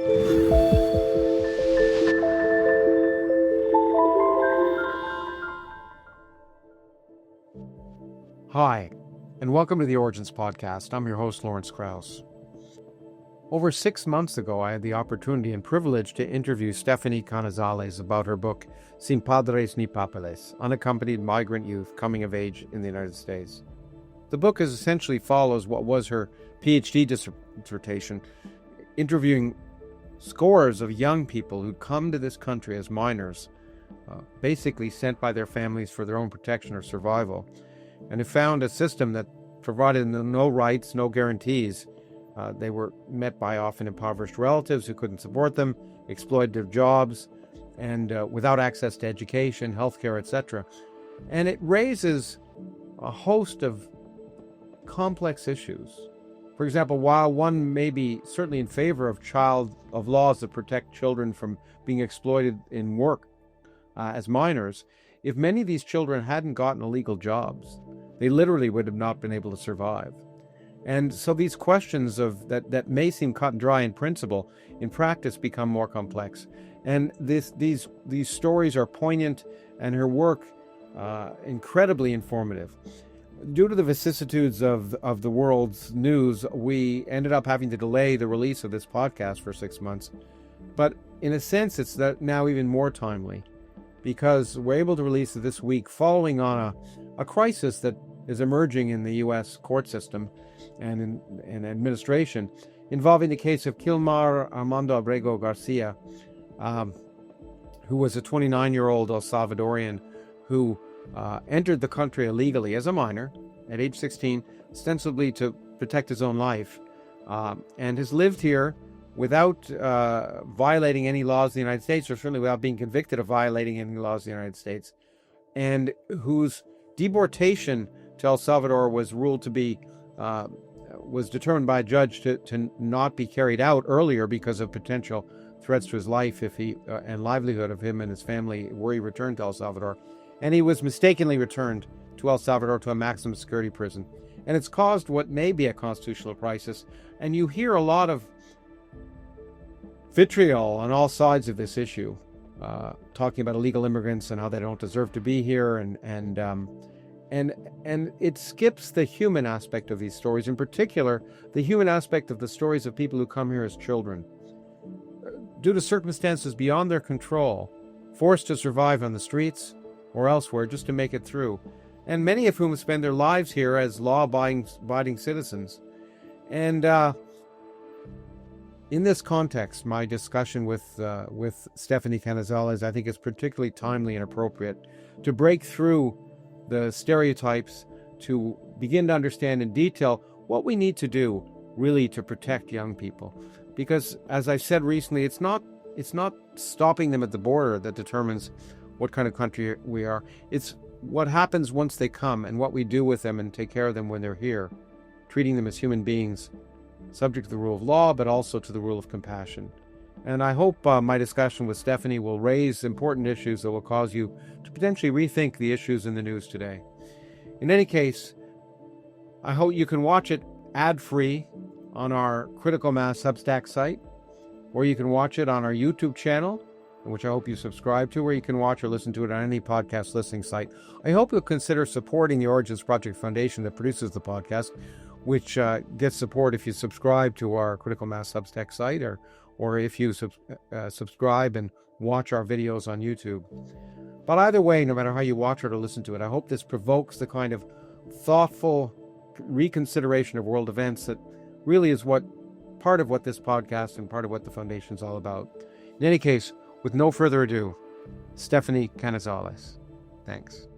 Hi, and welcome to the Origins Podcast. I'm your host, Lawrence Krauss. Over 6 months ago, I had the opportunity and privilege to interview Stephanie Canizales about her book, Sin Padres ni Papeles, Unaccompanied Migrant Youth Coming of Age in the United States. The book essentially follows what was her PhD dissertation, interviewing scores of young people who'd come to this country as minors, basically sent by their families for their own protection or survival, and who found a system that provided them no rights, no guarantees. They were met by often impoverished relatives who couldn't support them, exploitative jobs, and without access to education, healthcare, etc. And it raises a host of complex issues. For example, while one may be certainly in favor of laws that protect children from being exploited in work as minors, if many of these children hadn't gotten illegal jobs, they literally would have not been able to survive. And so these questions of that may seem cut and dry in principle, in practice become more complex. And these stories are poignant, and her work incredibly informative. Due to the vicissitudes of the world's news, we ended up having to delay the release of this podcast for 6 months. But in a sense, it's now even more timely, because we're able to release it this week following on a crisis that is emerging in the U.S. court system and in administration, involving the case of Kilmar Armando Abrego Garcia, who was a 29-year-old El Salvadorian who entered the country illegally as a minor at age 16, ostensibly to protect his own life, and has lived here without violating any laws of the United States, or certainly without being convicted of violating any laws of the United States, and whose deportation to El Salvador was ruled to be, was determined by a judge to not be carried out earlier because of potential threats to his life and livelihood of him and his family were he returned to El Salvador. And he was mistakenly returned to El Salvador to a maximum security prison. And it's caused what may be a constitutional crisis. And you hear a lot of vitriol on all sides of this issue, talking about illegal immigrants and how they don't deserve to be here, and it skips the human aspect of these stories, in particular the human aspect of the stories of people who come here as children, due to circumstances beyond their control, forced to survive on the streets or elsewhere just to make it through, and many of whom spend their lives here as law-abiding citizens. And in this context, my discussion with Stephanie Canizales, I think, is particularly timely and appropriate to break through the stereotypes, to begin to understand in detail what we need to do really to protect young people. Because, as I've said recently, it's not stopping them at the border that determines what kind of country we are. It's what happens once they come and what we do with them and take care of them when they're here, treating them as human beings, subject to the rule of law, but also to the rule of compassion. And I hope my discussion with Stephanie will raise important issues that will cause you to potentially rethink the issues in the news today. In any case, I hope you can watch it ad-free on our Critical Mass Substack site, or you can watch it on our YouTube channel, which I hope you subscribe to, where you can watch or listen to it on any podcast listening site. I hope you'll consider supporting the Origins Project Foundation that produces the podcast, which gets support if you subscribe to our Critical Mass Substack site, or if you subscribe and watch our videos on YouTube. But either way, no matter how you watch it or listen to it, I hope this provokes the kind of thoughtful reconsideration of world events that really is part of what this podcast and part of what the foundation is all about. In any case, with no further ado, Stephanie Canizales. Thanks.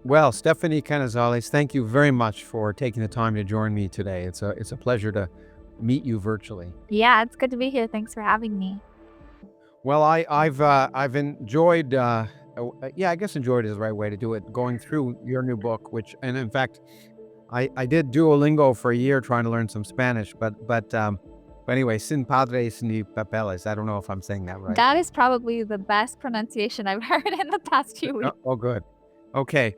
Well, Stephanie Canizales, thank you very much for taking the time to join me today. It's a pleasure to meet you virtually. Yeah, it's good to be here. Thanks for having me. Well, I've enjoyed, I guess enjoyed is the right way to do it, going through your new book, and in fact, I did Duolingo for a year trying to learn some Spanish, but anyway, Sin Padres ni Papeles. I don't know if I'm saying that right. That is probably the best pronunciation I've heard in the past few weeks. Oh, good. Okay.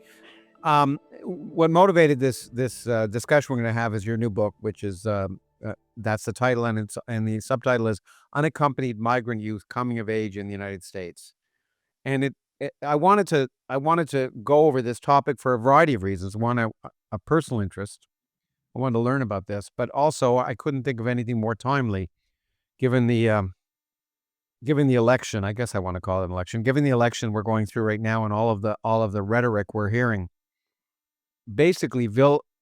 What motivated this discussion we're going to have is your new book, which is that's the title, and the subtitle is "Unaccompanied Migrant Youth Coming of Age in the United States." And I wanted to go over this topic for a variety of reasons. One, a personal interest. I wanted to learn about this, but also I couldn't think of anything more timely given the election. I guess I want to call it an election. Given the election we're going through right now and all of the rhetoric we're hearing, basically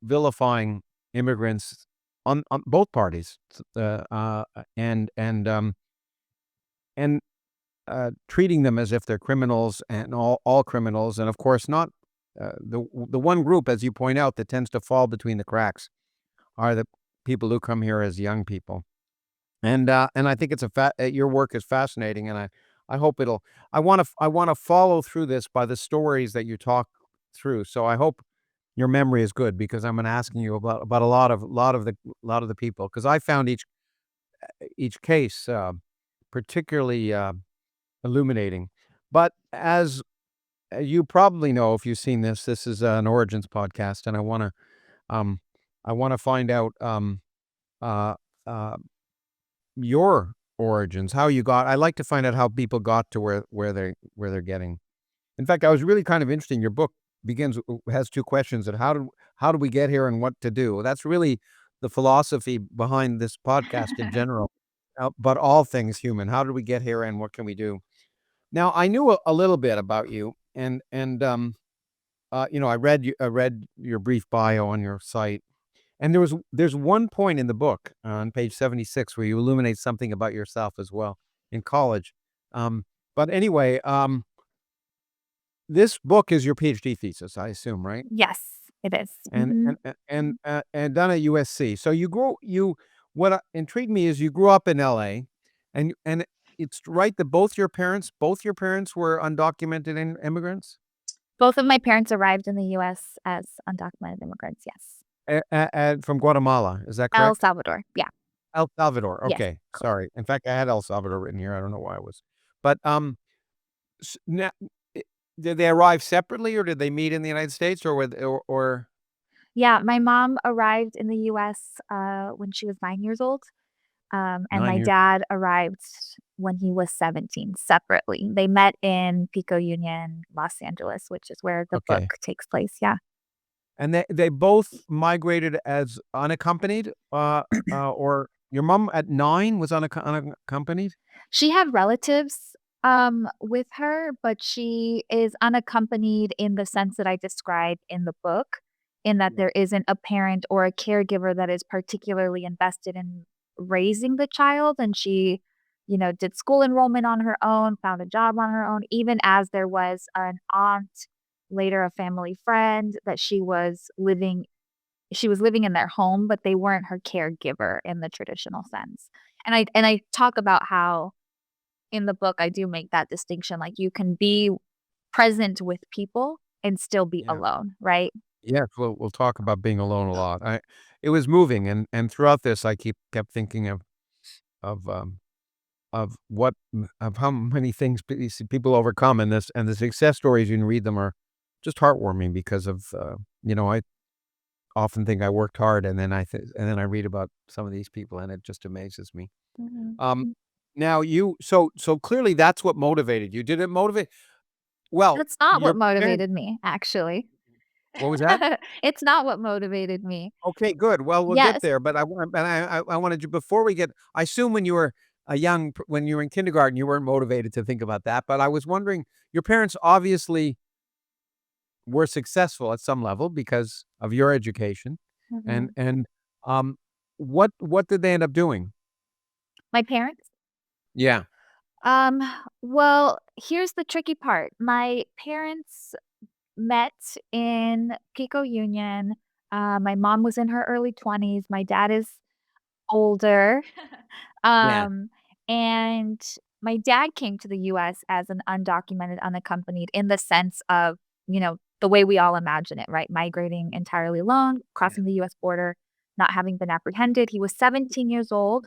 vilifying immigrants on both parties, and and treating them as if they're criminals and all criminals, and of course not. The one group, as you point out, that tends to fall between the cracks are the people who come here as young people. And I think your work is fascinating, and I hope it'll. I want to follow through this by the stories that you talk through. So I hope your memory is good, because I'm asking you about a lot of the people, because I found each case particularly illuminating. But as you probably know, if you've seen this, this is an Origins podcast, and um I want to find out uh, uh, your origins, how you got. I like to find out how people got to where they're getting. In fact, I was really kind of interested. Your book has two questions: that how do we get here, and what to do. That's really the philosophy behind this podcast in general, but all things human. How did we get here, and what can we do? Now, I knew a little bit about you, and I read your brief bio on your site, and there's one point in the book on page 76 where you illuminate something about yourself as well in college. Um, but anyway, this book is your PhD thesis, I assume, right? Yes, it is. And and done at USC. So what intrigued me is you grew up in LA, and it's right that both your parents were undocumented immigrants. Both of my parents arrived in the US as undocumented immigrants. Yes. From Guatemala, is that El correct? Salvador. Yeah. El Salvador, Yes. okay, Correct. sorry. In fact, I had El Salvador written here, I don't know why I was but, now, did they arrive separately, or did they meet in the United States, or with or Yeah. My mom arrived in the US when she was 9 years old. And 9 my years? dad arrived when he was 17 separately. They met in Pico Union, Los Angeles, which is where the book Okay. takes place. Yeah. And they both migrated as unaccompanied, or your mom at 9 was unaccompanied? She had relatives with her, but she is unaccompanied in the sense that I described in the book, in that Yeah. there isn't a parent or a caregiver that is particularly invested in raising the child. And she, did school enrollment on her own, found a job on her own, even as there was an aunt, later a family friend that she was living in their home, but they weren't her caregiver in the traditional sense. And I talk about how in the book I do make that distinction, like, you can be present with people and still be Yeah. alone, right? Yes, we'll talk about being alone a lot. It was moving, and throughout this, I kept thinking of, um, of how many things people overcome, and the success stories, you can read them, are just heartwarming because of, I often think I worked hard, and then I read about some of these people, and it just amazes me. Mhm. Um, now so clearly that's what motivated you. Did it motivate well, That's not what your parents motivated me, actually. what was that? It's not what motivated me. Okay, good. Well, we'll get Yes. there, but I wanted you before we get I assume when you were when you were in kindergarten, you weren't motivated to think about that, but I was wondering, your parents obviously were successful at some level because of your education, Mhm. and, what did they end up doing? My parents? Yeah. Um, well, here's the tricky part. My parents met in Pico Union. My mom was in her early 20s. My dad is older. Yeah. Um, and my dad came to the US as an undocumented, unaccompanied in the sense of, the way we all imagine it, right? Migrating entirely alone, Yeah. crossing the US border, not having been apprehended. He was 17 years old.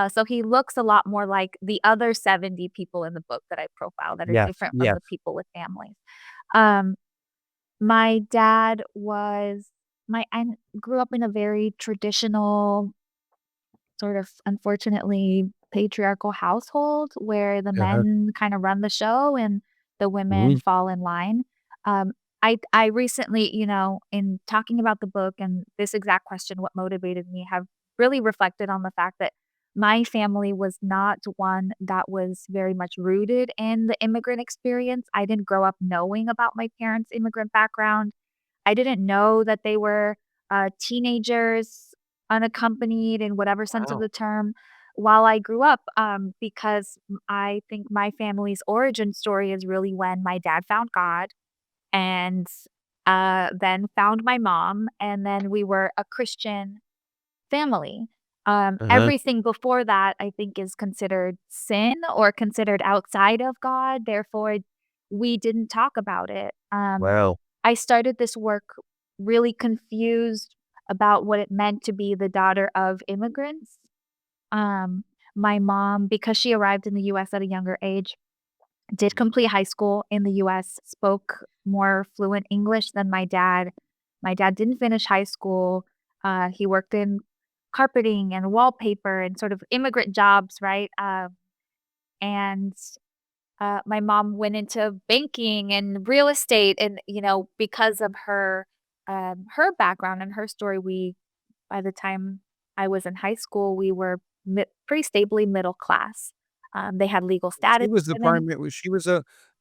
So he looks a lot more like the other 70 people in the book that I profile that are Yes, different from yes. the people with families. Um, my dad was my I grew up in a very traditional sort of unfortunately patriarchal household where the Uh-huh. men kind of run the show and the women Mhm. fall in line. Um, I recently, in talking about the book and this exact question, what motivated me, have really reflected on the fact that my family was not one that was very much rooted in the immigrant experience. I didn't grow up knowing about my parents' immigrant background. I didn't know that they were, teenagers, unaccompanied in whatever sense of Wow. the term, while I grew up, because I think my family's origin story is really when my dad found God and, then found my mom, and then we were a Christian family. Uh-huh. Everything before that, I think, is considered sin or considered outside of God, therefore, we didn't talk about it. Wow. I started this work really confused about what it meant to be the daughter of immigrants. Um, my mom, because she arrived in the US at a younger age, did complete high school in the US, spoke more fluent English than my dad. My dad didn't finish high school. He worked in carpeting and wallpaper and sort of immigrant jobs, right? And my mom went into banking and real estate, and because of her background and her story, we by the time I was in high school, we were pretty stably middle class. They had legal She status, was the and then primary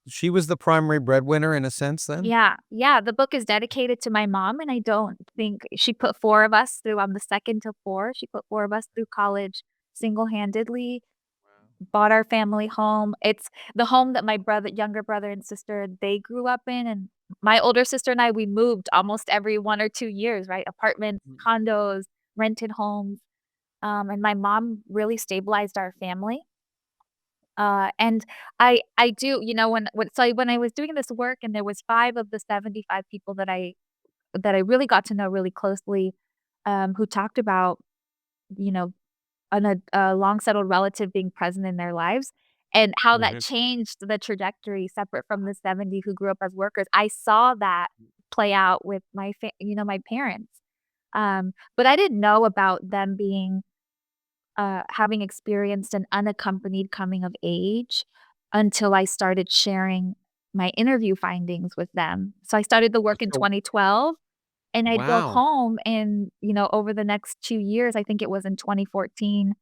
she was the primary breadwinner in a sense then? yeah, yeah, the book is dedicated to my mom, and I don't think she put 4 of us through. I'm the second to 4. She put 4 of us through college single-handedly, bought our family home. It's the home that my younger brother and sister, they grew up in, and my older sister and I, we moved almost every 1 or 2 years, right? Apartments, Mm. condos, rented homes, and my mom really stabilized our family. And I do, when I was doing this work and there was 5 of the 75 people that I really got to know really closely, who talked about, you know, a long settled relative being present in their lives and how that Mhm. changed the trajectory separate from the 70 who grew up as workers. I saw that play out with my parents. But I didn't know about them being having experienced an unaccompanied coming of age until I started sharing my interview findings with them. So I started the work in So 2012, and I'd go wow. home and, over the next 2 years, I think it was in 2014,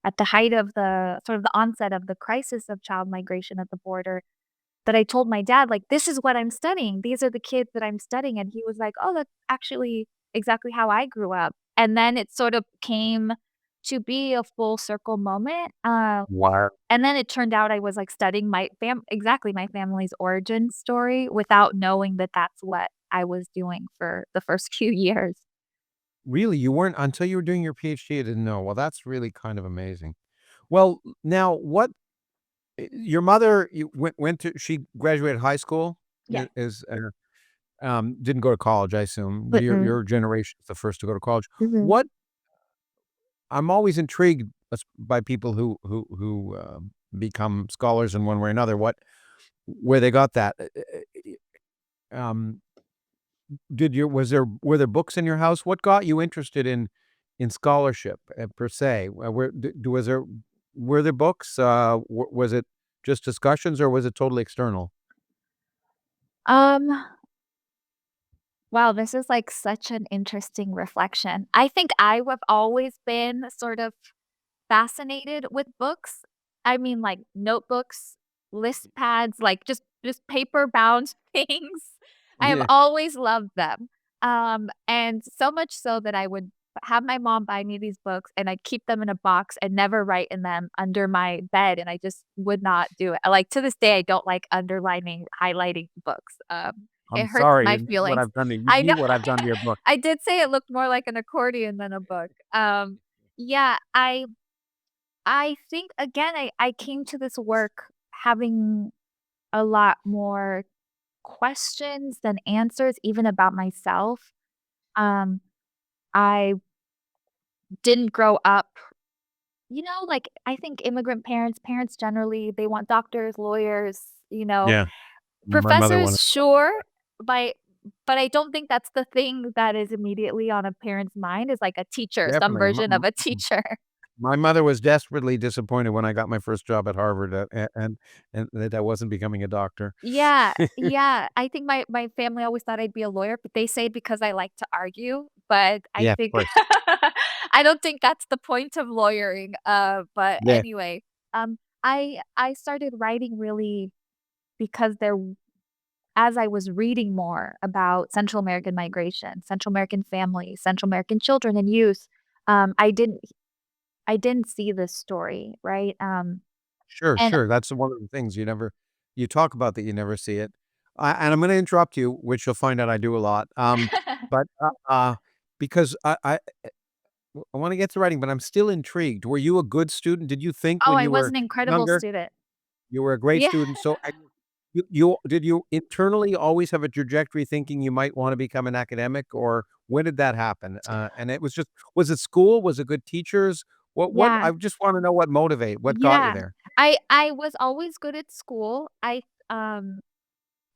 at the height of the sort of the onset of the crisis of child migration at the border, that I told my dad, like, "This is what I'm studying. These are the kids that I'm studying." And he was like, "Oh, that's actually exactly how I grew up." And then it sort of came to be a full circle moment, Wow. and then it turned out I was, like, studying my family's origin story without knowing that that's what I was doing for the first few years. Really, you weren't until you were doing your PhD, you didn't know. Well, that's really kind of amazing. Well, now what your mother you went to she graduated high school? Yes. Didn't go to college, I assume. Mm-mm. Your generation is the first to go to college. Mhm. What I'm always intrigued by people who, become scholars in one way or another, where they got that. Um, did your was there were there books in your house? What got you interested in scholarship, per se? Were there books? Was it just discussions, or was it totally external? Um, wow, this is, like, such an interesting reflection. I think I have always been sort of fascinated with books. I mean, like, notebooks, list pads, like, just paper-bound things. I have Yeah. always loved them, and so much so that I would have my mom buy me these books, and I'd keep them in a box and never write in them under my bed, and I just would not do it. Like, to this day, I don't like underlining, highlighting books. It I'm hurts sorry, my you need what feelings. I've done to you I need know. what I've done to your book. I did say it looked more like an accordion than a book. Yeah, I think again, I came to this work having a lot more questions than answers even about myself. Um, I didn't grow up, like, I think immigrant parents generally, they want doctors, lawyers, Yeah. My mother professors, wanted sure, by but I don't think that's the thing that is immediately on a parent's mind is like a teacher, some definitely, version of a teacher. My mother was desperately disappointed when I got my first job at Harvard, and that I wasn't becoming a doctor. Yeah, yeah. I think my family always thought I'd be a lawyer, but they say because I like to argue, but I Yeah, of think course. I don't think that's the point of lawyering, but Yeah. anyway, I started writing really because as I was reading more about Central American migration, Central American families, Central American children and youth, um, I didn't I didn't see this story, right? Sure, And sure. That's one of the things you talk about that you never see it. And I'm gonna interrupt you, which you'll find out I do a lot. But, because I wanna get to writing, but I'm still intrigued. Were you a good student? Did you think Oh, when I you was were an incredible younger student. you were a great Yeah. student? So, and you did you internally always have a trajectory thinking you might wanna become an academic, or when did that happen? And it was just was it school? Was it good teachers? What Yeah. I just wanna know what got you Yeah. there? I was always good at school.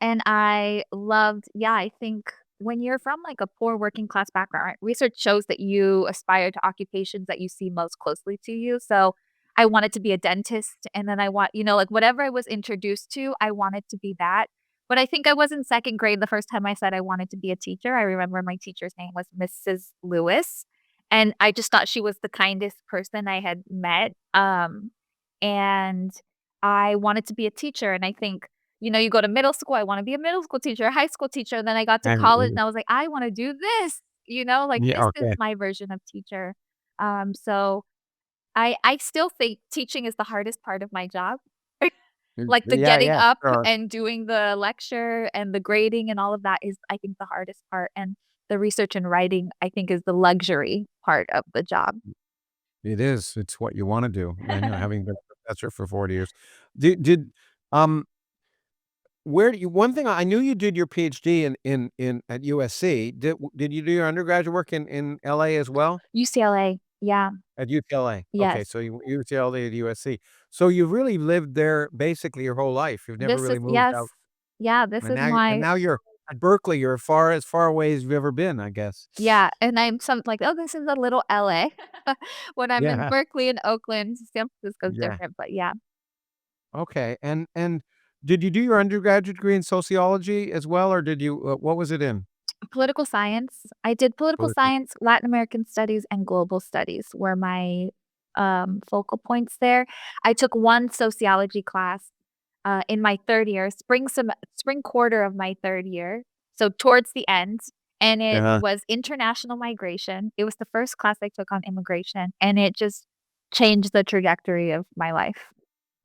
And I loved yeah, I think when you're from, like, a poor working class background, right, research shows that you aspire to occupations that you see most closely to you, so I wanted to be a dentist, and then like, whatever I was introduced to, I wanted to be that, but I think I was in 2nd grade the first time I said I wanted to be a teacher. I remember my teacher's name was Mrs. Lewis, and I just thought she was the kindest person I had met, and I wanted to be a teacher, and I think you go to middle school, I wanna be a middle school teacher, a high school teacher, and then I got to college And and I was like, "I wanna do this," like, yeah, this is okay. my version of teacher. So I still think teaching is the hardest part of my job. Like, the Yeah, getting yeah, up sure. and doing the lecture and the grading and all of that is, I think, the hardest part, and the research and writing, I think, is the luxury part of the job. It is, it's what you wanna do, and, having been a professor for 40 years. Did um, where do you one thing I knew you did your PhD in at USC. Did you do your undergraduate work in LA as well? UCLA, yeah, At UCLA? Okay, yes. so you UCLA to USC. So you've really lived there basically your whole life. You've never This is really moved yes. out, Yeah, this and is now my you're at Berkeley. You're as far away as you've ever been, I guess. Yeah, and I'm some like, "Oh, this is a little LA." When I'm in Yeah, Berkeley and Oakland, San Francisco's yeah. different, but yeah. Okay, and did you do your undergraduate degree in sociology as well, or did you what was it in? Political science. I did political Political. science, Latin American studies, and global studies were my, focal points there. I took 1 sociology class, in my 3rd year, spring quarter of my 3rd year, so towards the end, and it Uh-huh. was international migration. It was the first class I took on immigration, and it just changed the trajectory of my life.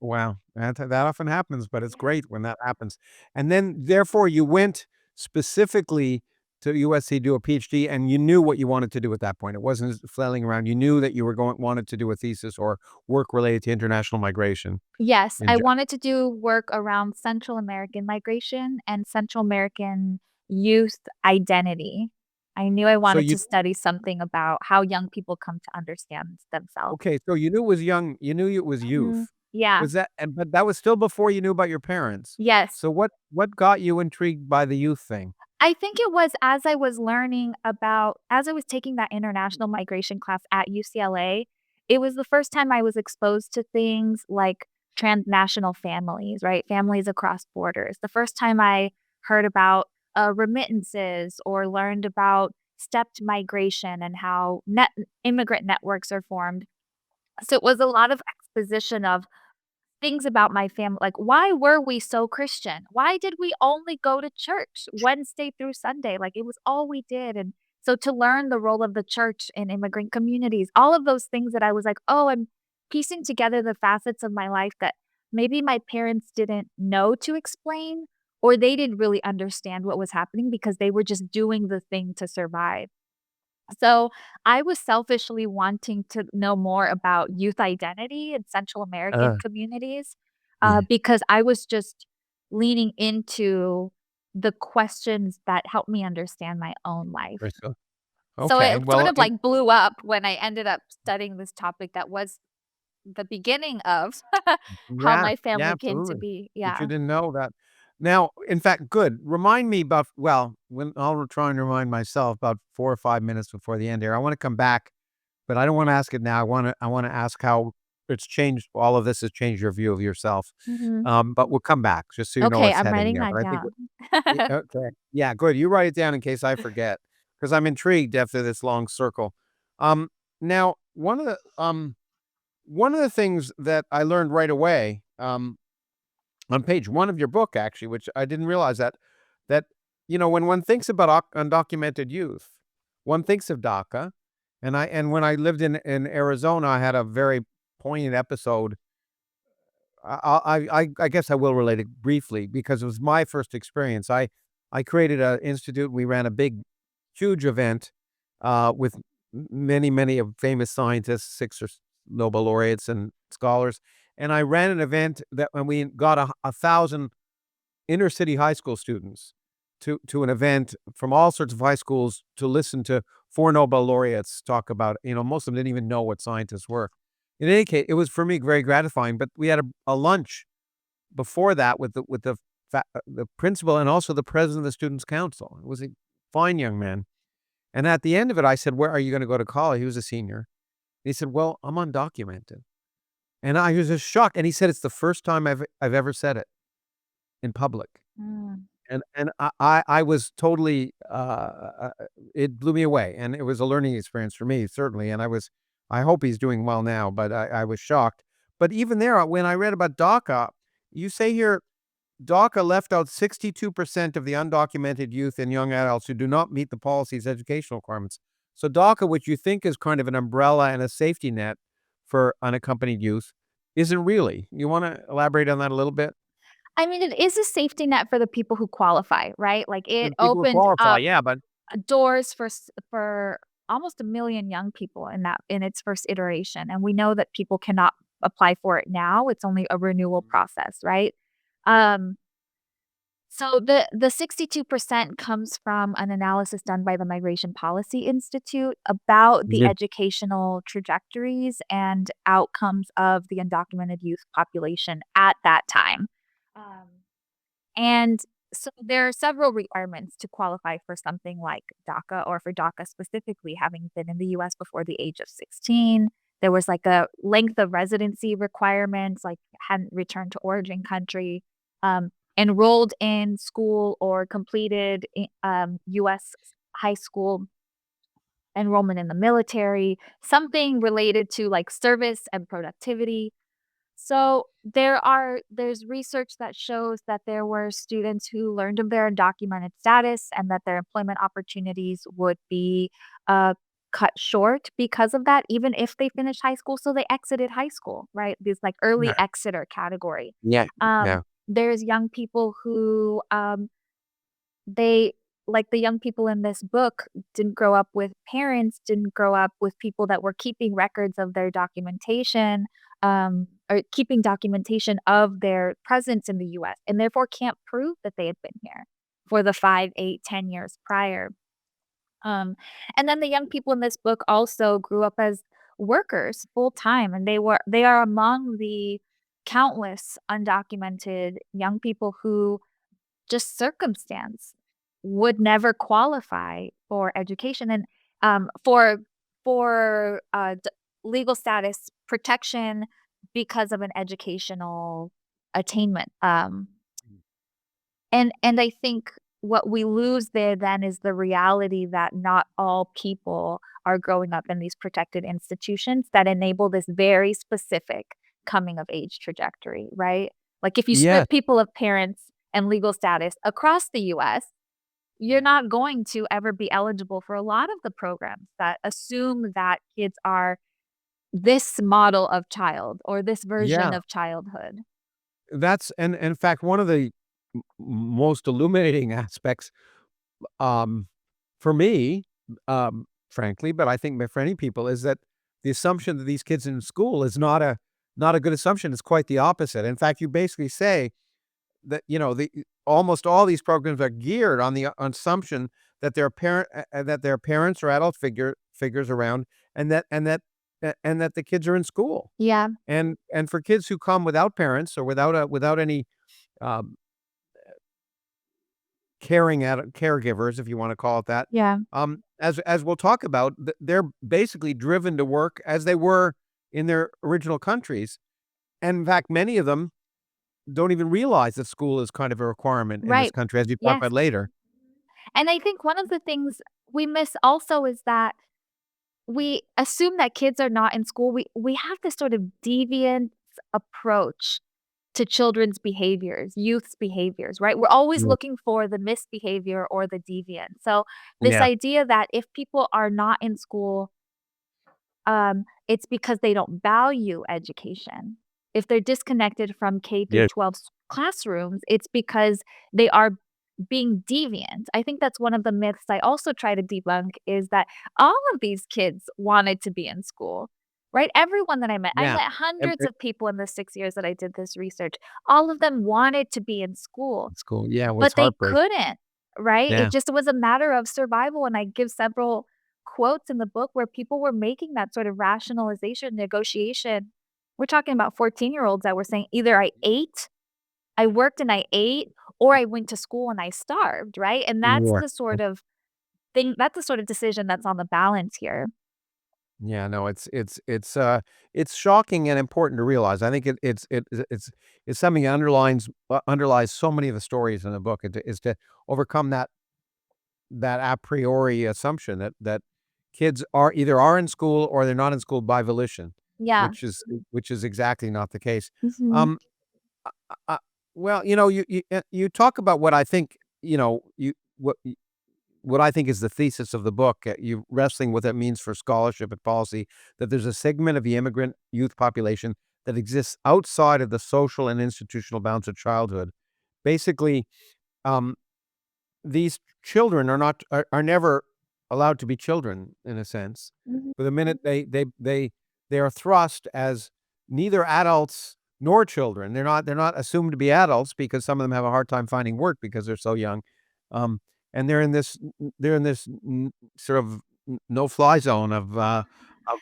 Wow, that often happens, but it's great when that happens. And then, therefore, you went specifically to USC to do a PhD, and you knew what you wanted to do at that point. It wasn't just flailing around. You knew that you were going wanted to do a thesis or work related to international migration. Yes, In I ge wanted to do work around Central American migration and Central American youth identity. I knew I so wanted you to study something about how young people come to understand themselves. okay, so you knew it was young you knew it was Mhm. youth. Yeah. Was that and but that was still before you knew about your parents. Yes. So what got you intrigued by the youth thing? I think it was as I was taking that international migration class at UCLA, it was the first time I was exposed to things like transnational families, right? Families across borders. The first time I heard about remittances or learned about stepped migration and how immigrant networks are formed. So it was a lot of exposition of things about my family, like, why were we so Christian? Why did we only go to church Wednesday through Sunday? Like, it was all we did, and so to learn the role of the church in immigrant communities, all of those things that I was like, "Oh, I'm piecing together the facets of my life that maybe my parents didn't know to explain, or they didn't really understand what was happening because they were just doing the thing to survive." So, I was selfishly wanting to know more about youth identity in Central American Uh, communities, yeah, because I was just leaning into the questions that helped me understand my own life. very so So, okay, it sort well, of, like, blew up when I ended up studying this topic that was the beginning of how yeah, my yeah, family came to absolutely. be. But you Yeah. didn't know that. Now, in fact, good. Remind me about when I'll try and remind myself about 4 or 5 minutes before the end here. I wanna come back but I don't want to ask it now. I want to ask how it's changed. All of this has changed your view of yourself. Mhm. But we'll come back just so you know Okay, what's I'm heading writing there. But that I think down. okay, yeah, good. You write it down in case I forget, because I'm intrigued after this long circle. Now one of the things that I learned right away, on page 1 of your book, actually, which I didn't realize that, when one thinks about undocumented youth, one thinks of DACA, and when I lived in Arizona, I had a very poignant episode. I guess I will relate it briefly because it was my first experience. I created an institute. We ran a big, huge event, with many of famous scientists, 6 or Nobel laureates and scholars, and I ran an event that when we got 1,000 inner city high school students to an event from all sorts of high schools to listen to 4 Nobel laureates talk about, most of them didn't even know what scientists were. In any case, it was for me very gratifying, but we had a lunch before that with the principal and also the president of the students' council. It was a fine young man, and at the end of it, I said, "Where are you gonna go to college?" He was a senior. He said, "Well, I'm undocumented." And I was just shocked, and he said, "It's the first time I've ever said it in public." Mm. And I was totally, it blew me away, and it was a learning experience for me, certainly, and I hope he's doing well now, but I was shocked. But even there, when I read about DACA, you say here, DACA left out 62% of the undocumented youth and young adults who do not meet the policy's educational requirements. So DACA, which you think is kind of an umbrella and a safety net for unaccompanied youth, isn't really. You wanna elaborate on that a little bit? I mean, it is a safety net for the people who qualify, right? Like, The it people who opened qualify, up yeah, but doors for almost 1,000,000 young people in its first iteration, and we know that people cannot apply for it now. It's only a renewal process, right? Um, so the 62% comes from an analysis done by the Migration Policy Institute about the yeah. educational trajectories and outcomes of the undocumented youth population at that time. Um and so there are several requirements to qualify for something like DACA, or for DACA specifically, having been in the US before the age of 16. There was like a length of residency requirements, like hadn't returned to origin country, enrolled in school or completed US high school, enrollment in the military, something related to like service and productivity. So there's research that shows that there were students who learned of their undocumented status and that their employment opportunities would be cut short because of that, even if they finished high school. So they exited high school, right? This like early Yeah. exiter category. Yeah, yeah. There's young people who they like the young people in this book didn't grow up with parents, didn't grow up with people that were keeping records of their documentation, or keeping documentation of their presence in the US, and therefore can't prove that they had been here for the 5, 8, 10 years prior. Um, and then the young people in this book also grew up as workers full time, and they are among the countless undocumented young people who just circumstance would never qualify for education and, for legal status protection because of an educational attainment, and I think what we lose there then is the reality that not all people are growing up in these protected institutions that enable this very specific coming of age trajectory, right? Like, if you Yes, strip people of parents and legal status across the US, you're not going to ever be eligible for a lot of the programs that assume that kids are this model of child or this version yeah. of childhood. That's and in fact, one of the most illuminating aspects, um, for me, frankly, but I think for many people, is that the assumption that these kids in school is not a good assumption. It's quite the opposite. In fact, you basically say that, the almost all these programs are geared on the assumption that their parents or adult figures around, and that the kids are in school. Yeah. And for kids who come without parents or without any, um, caregivers, if you want to call it that. Yeah. As we'll talk about, they're basically driven to work as they were in their original countries, and in fact, many of them don't even realize that school is kind of a requirement in this Right. country, as you talk Yes. about later. And I think one of the things we miss also is that we assume that kids are not in school. We have this sort of deviant approach to children's behaviors, youth's behaviors, right? We're always Mm. looking for the misbehavior or the deviant. So this Yeah, idea that if people are not in school, it's because they don't value education. If they're disconnected from K through yeah, 12 classrooms, it's because they are being deviant. I think that's one of the myths I also try to debunk is that all of these kids wanted to be in school, right? Everyone that I yeah. met Em hundreds of people in the 6 years that I did this research. All of them wanted to be in school, School, yeah, well, it's but they heartbreaking. couldn't, right? It Yeah, just was a matter of survival, and I give several quotes in the book where people were making that sort of rationalization, negotiation. We're talking about 14-year-olds that were saying, "Either I worked and I ate, or I went to school and I starved," right? And that's war. the sort of that's the sort of decision that's on the balance here. Yeah, no, it's shocking and important to realize. I think it's something that underlies so many of the stories in the book, is to overcome that a priori assumption that kids are in school or they're not in school by volition, Yeah. which is exactly not the case. Mhm. Um, uh, well, you talk about what I think, what I think is the thesis of the book, you wrestling with what it means for scholarship and policy, that there's a segment of the immigrant youth population that exists outside of the social and institutional bounds of childhood. Basically, um, these children are never allowed to be children in a sense. Mhm. For the minute they are thrust as neither adults nor children. They're not assumed to be adults because some of them have a hard time finding work because they're so young. Um, and they're in this sort of no-fly zone of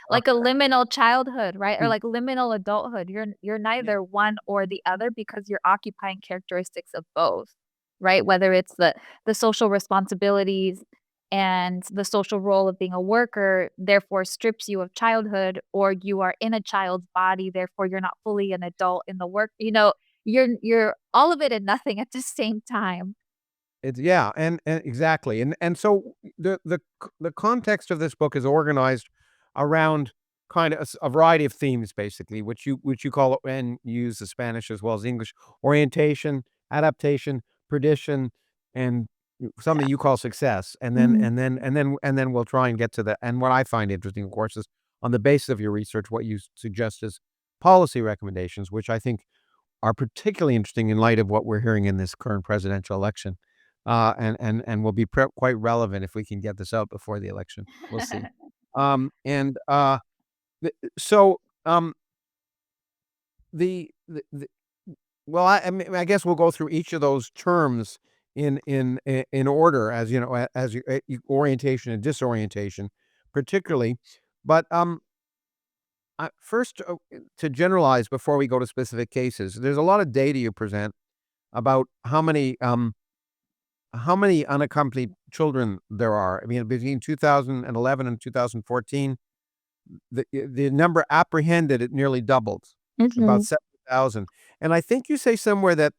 Like a liminal childhood, right? Or mm, like liminal adulthood. You're yeah. neither one or the other because you're occupying characteristics of both, right? Whether it's the social responsibilities and the social role of being a worker, therefore strips you of childhood, or you are in a child's body, therefore you're not fully an adult in the work. You're all of it and nothing at the same time. It's yeah, and exactly, and so the context of this book is organized around kind of a variety of themes, basically, which you call and use the Spanish as well as English: orientation, adaptation, perdition, and something you call success. Mhm. And then we'll try and get to that. And what I find interesting, of course, is on the basis of your research, what you suggest is policy recommendations, which I think are particularly interesting in light of what we're hearing in this current presidential election, and will be quite relevant if we can get this out before the election. We'll see. And so the well, I mean, I guess we'll go through each of those terms in order, as you know, as orientation and disorientation, particularly. But first, to generalize before we go to specific cases, there's a lot of data you present about how many unaccompanied children there are. I mean, between 2011 and 2014, the number apprehended, it nearly doubled, about Mhm. 70,000. And I think you say somewhere that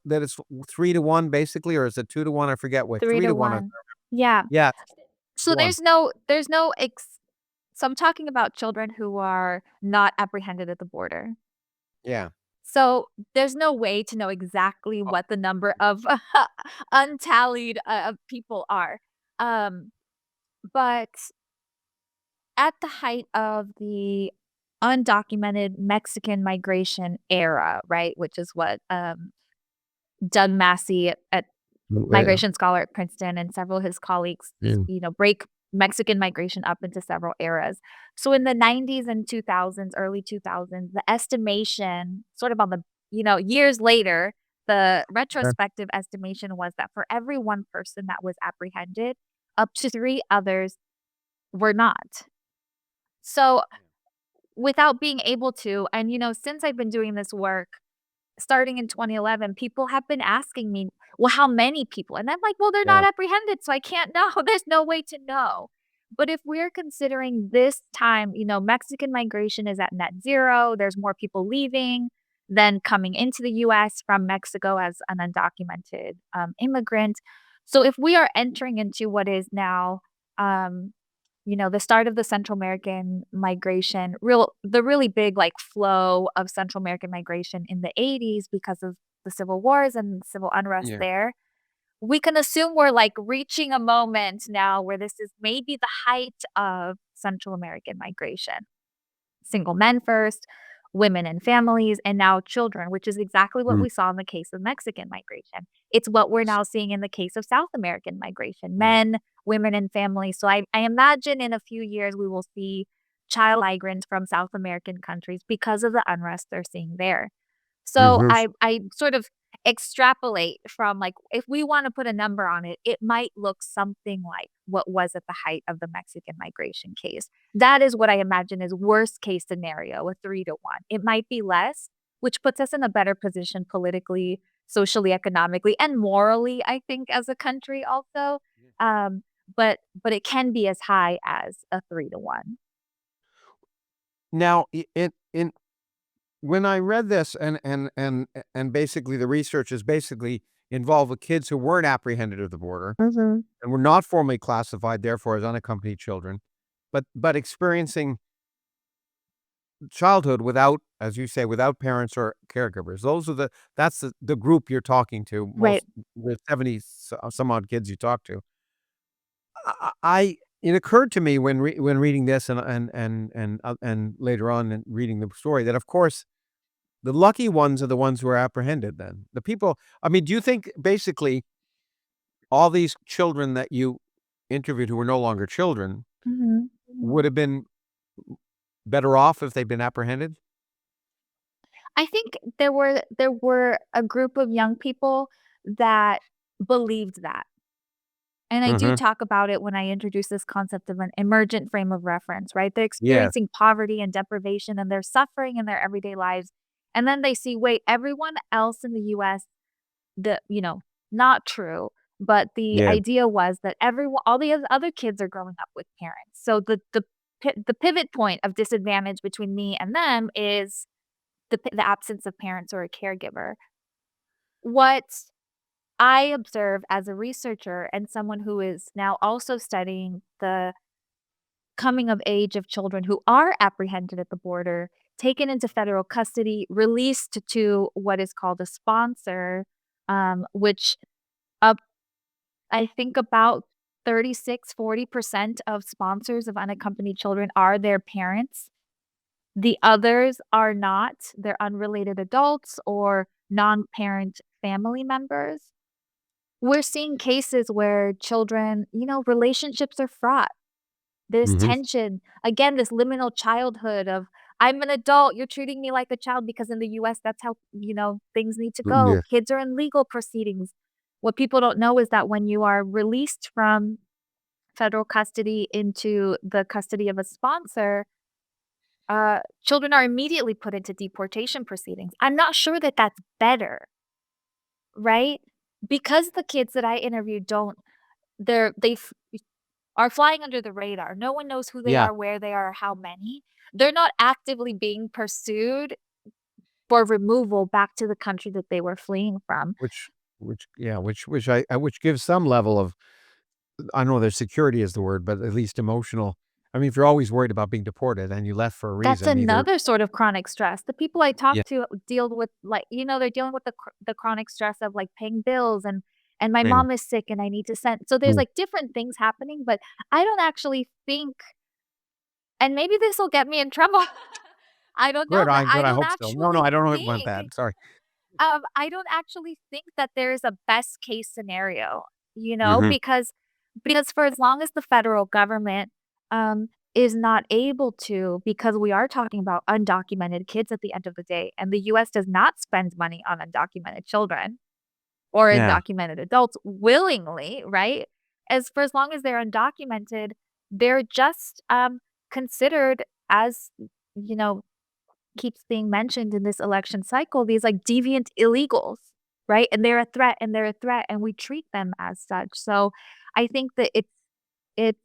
it's 3 to 1 basically, or is it 2 to 1? I forget which. 3 3 to to 1. 1. Yeah. Yeah, 3 So to 1. there's no so I'm talking about children who are not apprehended at the border. Yeah. So there's no way to know exactly Oh, what the number of untallied, of people are. Um, but at the height of the undocumented Mexican migration era, right, which is what, Doug Massey at yeah. migration scholar at Princeton and several of his colleagues, Yeah. break Mexican migration up into several eras. So in the 90s and 2000s, early 2000s, the estimation sort of on the, years later, the Okay. retrospective estimation was that for every one person that was apprehended, up to 3 others were not. So without being able to, and since I've been doing this work, starting in 2011, people have been asking me, "Well, how many people?" And I'm like, "Well, they're not Yeah. apprehended, so I can't know. There's no way to know." But if we're considering this time, Mexican migration is at net zero, there's more people leaving than coming into the US from Mexico as an undocumented, immigrant. So if we are entering into what is now, um, the start of the Central American migration, the really big, like, flow of Central American migration in the '80s because of the civil wars and civil unrest Yeah. there, we can assume we're, like, reaching a moment now where this is maybe the height of Central American migration. Single men first, women and families, and now children, which is exactly what Mm. we saw in the case of Mexican migration. It's what we're now seeing in the case of South American migration, Yeah. men, women, and families. So I imagine in a few years we will see child migrants from South American countries because of the unrest they're seeing there. So Mhm. I sort of extrapolate from, like, if we wanna put a number on it, it might look something like what was at the height of the Mexican migration case. That is what I imagine is worst case scenario, a 3 to 1. It might be less, which puts us in a better position politically, socially, economically, and morally, I think, as a country also. Um, but it can be as high as a 3 to 1. Now, in when I read this and basically the research is basically involved with kids who weren't apprehended at the border Mhm. and were not formally classified, therefore, as unaccompanied children, but experiencing childhood without, as you say, without parents or caregivers. That's the group you're talking to, Right. most the 70 some odd kids you talk to. I it occurred to me when reading this and later on in reading the story that, of course, the lucky ones are the ones who are apprehended then. The people I mean, do you think basically all these children that you interviewed who were no longer children Mhm. would have been better off if they'd been apprehended? I think there were a group of young people that believed that. And I do Mhm. talk about it when I introduce this concept of an emergent frame of reference, right? They're Yes. experiencing poverty and deprivation and they're suffering in their everyday lives. And then they see, wait, everyone else in the US, the, not true. But the Yeah. idea was that everyone, all the other kids are growing up with parents. So the pivot point of disadvantage between me and them is the absence of parents or a caregiver. What I observe as a researcher and someone who is now also studying the coming of age of children who are apprehended at the border, taken into federal custody, released to what is called a sponsor, which up I think about 36-40% of sponsors of unaccompanied children are their parents. The others are not. They're unrelated adults or non-parent family members. We're seeing cases where children, relationships are fraught. There's Mhm. tension. Again, this liminal childhood of, "I'm an adult, you're treating me like a child," because in the US, that's how, things need to Mm, go. yeah. Kids are in legal proceedings. What people don't know is that when you are released from federal custody into the custody of a sponsor, children are immediately put into deportation proceedings. I'm not sure that that's better, right? Because the kids that I interviewed don't they are flying under the radar. No one knows who they Yeah. are, where they are, or how many. They're not actively being pursued for removal back to the country that they were fleeing from. Which yeah, which gives some level of I don't know whether security is the word, but at least emotional. I mean, if you're always worried about being deported and you left for a That's reason, either another sort of chronic stress. The people I yeah, talk to deal with, like, they're dealing with the chronic stress of, like, paying bills and my yeah. mom is sick and I need to send, so there's, Mm. like, different things happening, but I don't actually think, and maybe this will get me in trouble. I don't know, but I Good, I don't hope so. No, no, actually I don't want think that, sorry. I don't actually think that there is a best case scenario, Mhm. because for as long as the federal government, is not able to, because we are talking about undocumented kids at the end of the day, and the US does not spend money on undocumented children or Yeah. undocumented adults willingly, right? As long as they're undocumented, they're just, considered as, you know keeps being mentioned in this election cycle, these like deviant illegals, right? And they're a threat and they're a threat and we treat them as such. So I think that it's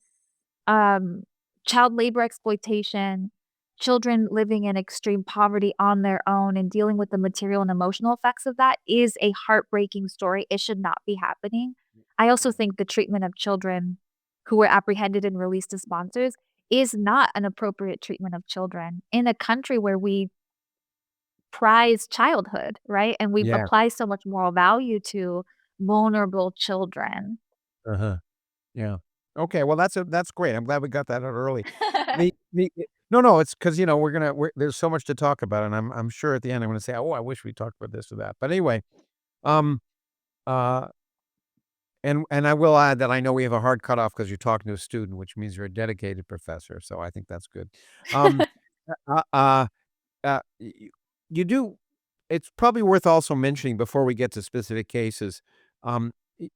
um child labor exploitation, children living in extreme poverty on their own and dealing with the material and emotional effects of that is a heartbreaking story. It should not be happening. I also think the treatment of children who were apprehended and released as sponsors is not an appropriate treatment of children in a country where we prize childhood, right? And we Yeah. apply so much moral value to vulnerable children. Uh-huh. Yeah. Okay, well, that's great. I'm glad we got that out early. The no, no, it's because we're there's so much to talk about, and I'm sure at the end I'm gonna say, "Oh, I wish we talked about this or that." But anyway, um, uh, and I will add that I know we have a hard cutoff because 'cause you're talking to a student, which means you're a dedicated professor, so I think that's good. Um, uh uh y you do it's probably worth also mentioning before we get to specific cases,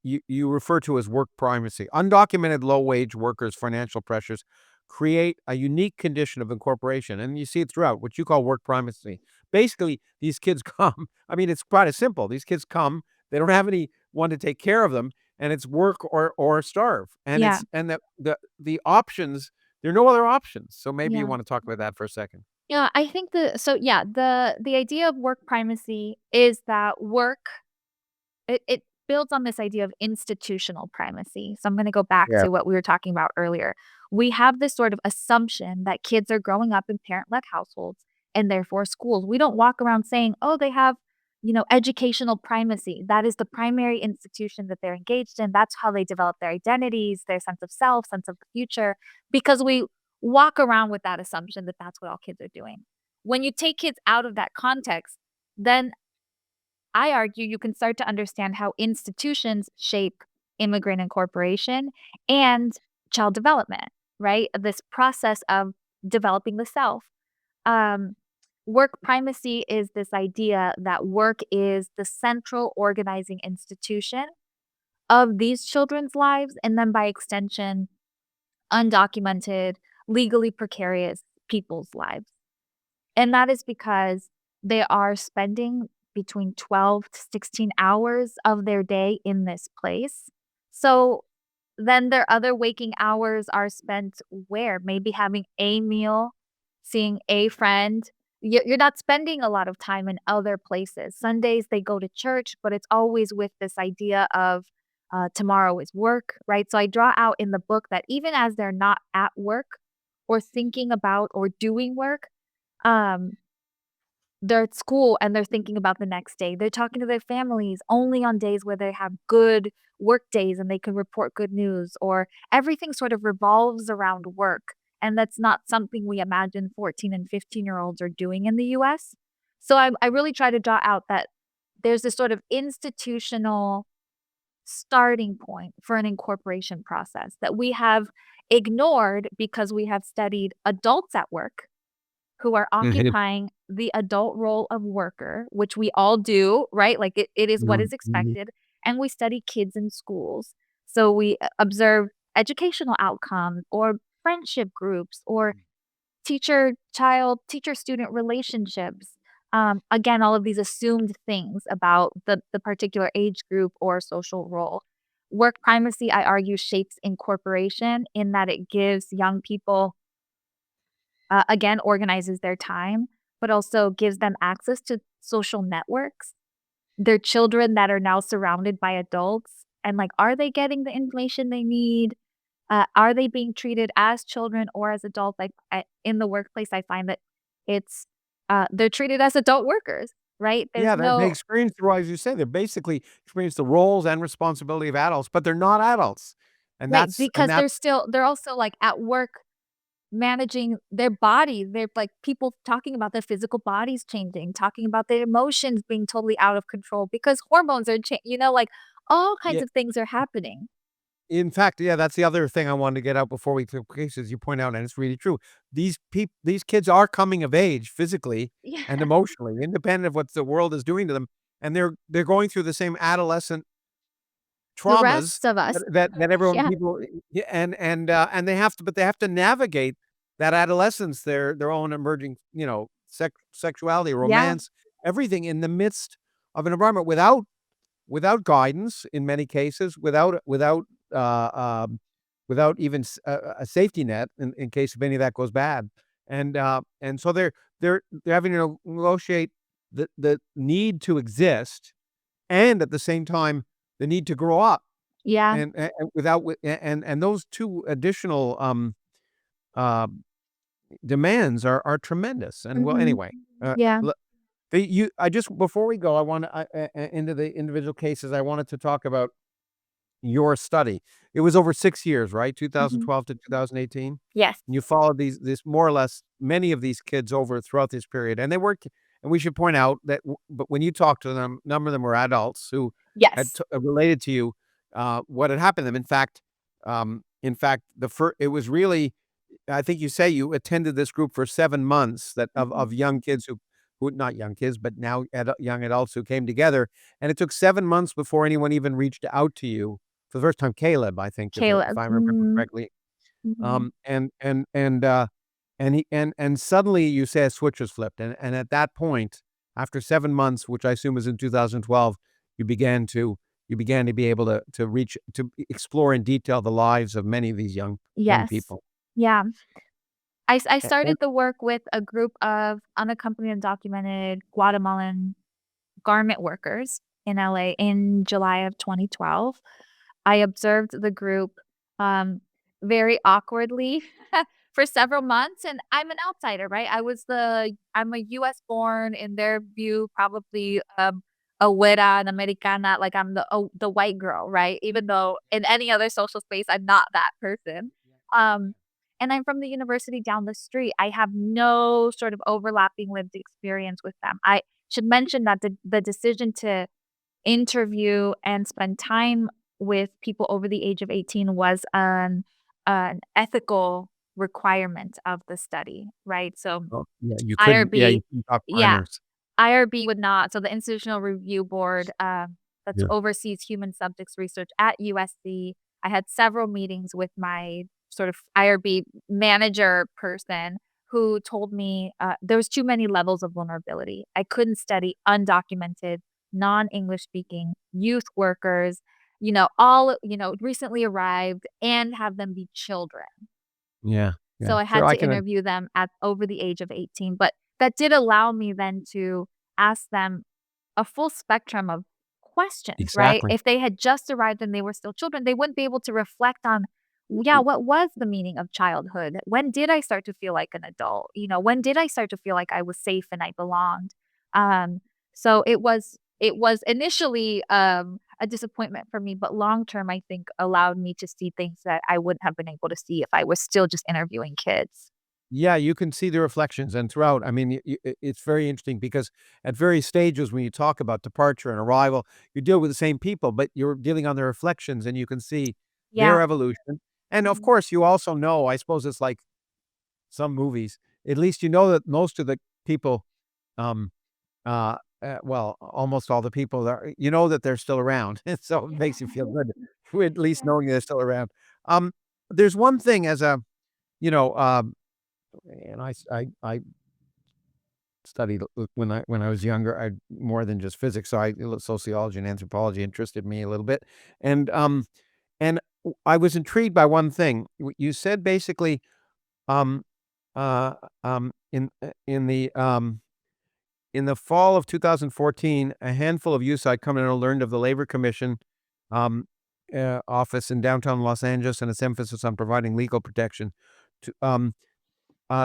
you refer to as work primacy. Undocumented low-wage workers' financial pressures create a unique condition of incorporation, and you see it throughout, what you call work primacy. Basically, these kids come I mean, it's quite as simple. These kids come, they don't have anyone to take care of them, and it's work or starve, and Yeah, the options there are no other options, so maybe you yeah. wanna talk about that for a second. Yeah, I think the idea of work primacy is that work it builds on this idea of institutional primacy. So I'm gonna go back Yeah. to what we were talking about earlier. We have this sort of assumption that kids are growing up in parent-led households and therefore schools. We don't walk around saying, "Oh, they have, educational primacy." That is the primary institution that they're engaged in. That's how they develop their identities, their sense of self, sense of the future, because we walk around with that assumption that that's what all kids are doing. When you take kids out of that context, then I argue you can start to understand how institutions shape immigrant incorporation and child development, right? This process of developing the self. Um, Work primacy is this idea that work is the central organizing institution of these children's lives, and then by extension, undocumented, legally precarious people's lives. And that is because they are spending between 12 to 16 hours of their day in this place. So then their other waking hours are spent where? Maybe having a meal, seeing a friend. You're not spending a lot of time in other places. Sundays, they go to church, but it's always with this idea of tomorrow is work, right? So I draw out in the book that even as they're not at work or thinking about or doing work, um, they're at school and they're thinking about the next day. They're talking to their families only on days where they have good work days and they can report good news, or everything sort of revolves around work. And that's not something we imagine 14 and 15-year-olds are doing in the US. So I really try to draw out that there's this sort of institutional starting point for an incorporation process that we have ignored because we have studied adults at work who are Mhm. occupying the adult role of worker, which we all do, right? Like it is what Mhm, is mhm. expected. And we study kids in schools. So we observe educational outcomes or friendship groups or teacher student relationships. Again, all of these assumed things about the particular age group or social role. Work primacy, I argue, shapes incorporation in that it gives young people again, organizes their time, but also gives them access to social networks. They're children that are now surrounded by adults, and, like, are they getting the information they need? Are they being treated as children or as adults? Like, in the workplace, I find that it's, they're treated as adult workers, right? There's Yeah, they no experience well, as you say, they basically experience the roles and responsibility of adults, but they're not adults, and right, that's and because that's they're also, like, at work managing their body. They're like people talking about their physical bodies changing, talking about their emotions being totally out of control because hormones are like all kinds yeah, of things are happening. in fact, yeah, that's the other thing I wanted to get out before we took cases you point out, and it's really true. These kids are coming of age physically Yeah. and emotionally, independent of what the world is doing to them, and they're going through the same adolescent The traumas rest of that us. that everyone Yeah. people yeah, and they have to but they have to navigate that adolescence, their own emerging, sexuality, Yeah. romance, everything in the midst of an environment without guidance in many cases, uh, um, without even a safety net in case if any of that goes bad, and so they're having to negotiate the need to exist, and at the same time the need to grow up, Yeah. and without and those two additional uh, demands are tremendous. And well, Mhm. anyway, Yeah. I just before we go, I want to into the individual cases. I wanted to talk about your study. It was over 6 years, right? Mhm. 2012 to 2018? Yes. And you followed this more or less many of these kids over throughout this period, and they worked and we should point out that but when you talked to them, a number of them were adults who had Yes. related to you, what had happened to them. In fact, it was really I think you say you attended this group for 7 months that Mhm. of young kids who not young kids, but now young adults who came together, and it took 7 months before anyone even reached out to you. For the first time, Caleb, I think, if Caleb. I remember Mhm. correctly. Mhm. And suddenly you say a switch was flipped, and at that point, after 7 months, which I assume was in 2012, you began to be able to reach to explore in detail the lives of many of these young Yes. people. Yeah. I And started the work with a group of unaccompanied undocumented Guatemalan garment workers in LA in July of 2012. I observed the group, um, very awkwardly for several months, and I'm an outsider, right? I'm a US born, in their view, probably, a güera, an americana, like, I'm the white girl, right? Even though in any other social space, I'm not that person. Um, and I'm from the university down the street. I have no sort of overlapping lived experience with them. I should mention that the decision to interview and spend time with people over the age of 18 was an ethical requirement of the study, right? So well, you IRB, couldn't talk yeah, foreigners. IRB would not. So the Institutional Review Board, that Yeah. oversees human subjects research at USC, I had several meetings with my sort of IRB manager person who told me, there was too many levels of vulnerability. I couldn't study undocumented, non-English speaking youth workers, all, recently arrived and have them be children. Yeah, So yeah, I sure, had I to can interview them at over the age of 18, but that did allow me then to ask them a full spectrum of questions, right? exactly. If they had just arrived and they were still children, they wouldn't be able to reflect on, yeah, what was the meaning of childhood? When did I start to feel like an adult? When did I start to feel like I was safe and I belonged? Um, so it was initially a disappointment for me, but long term, I think allowed me to see things that I wouldn't have been able to see if I was still just interviewing kids. Yeah, you can see the reflections, and throughout, I mean, it's very interesting because at various stages when you talk about departure and arrival, you deal with the same people, but you're dealing on their reflections, and you can see Yeah. their evolution. And of Mhm. course, you also know, I suppose it's like some movies, at least you know that most of the people, um, well, almost all the people that you know that they're still around, and so it makes you feel good, with at least Yeah. knowing they're still around. Um, there's one thing as a, you know, and I studied when I was younger, I more than just physics, so sociology and anthropology interested me a little bit, and, I was intrigued by one thing. You said basically, um, uh, in the fall of 2014, a handful of youths I'd come to know learned of the Labor Commission, um, office in downtown Los Angeles and its emphasis on providing legal protection to,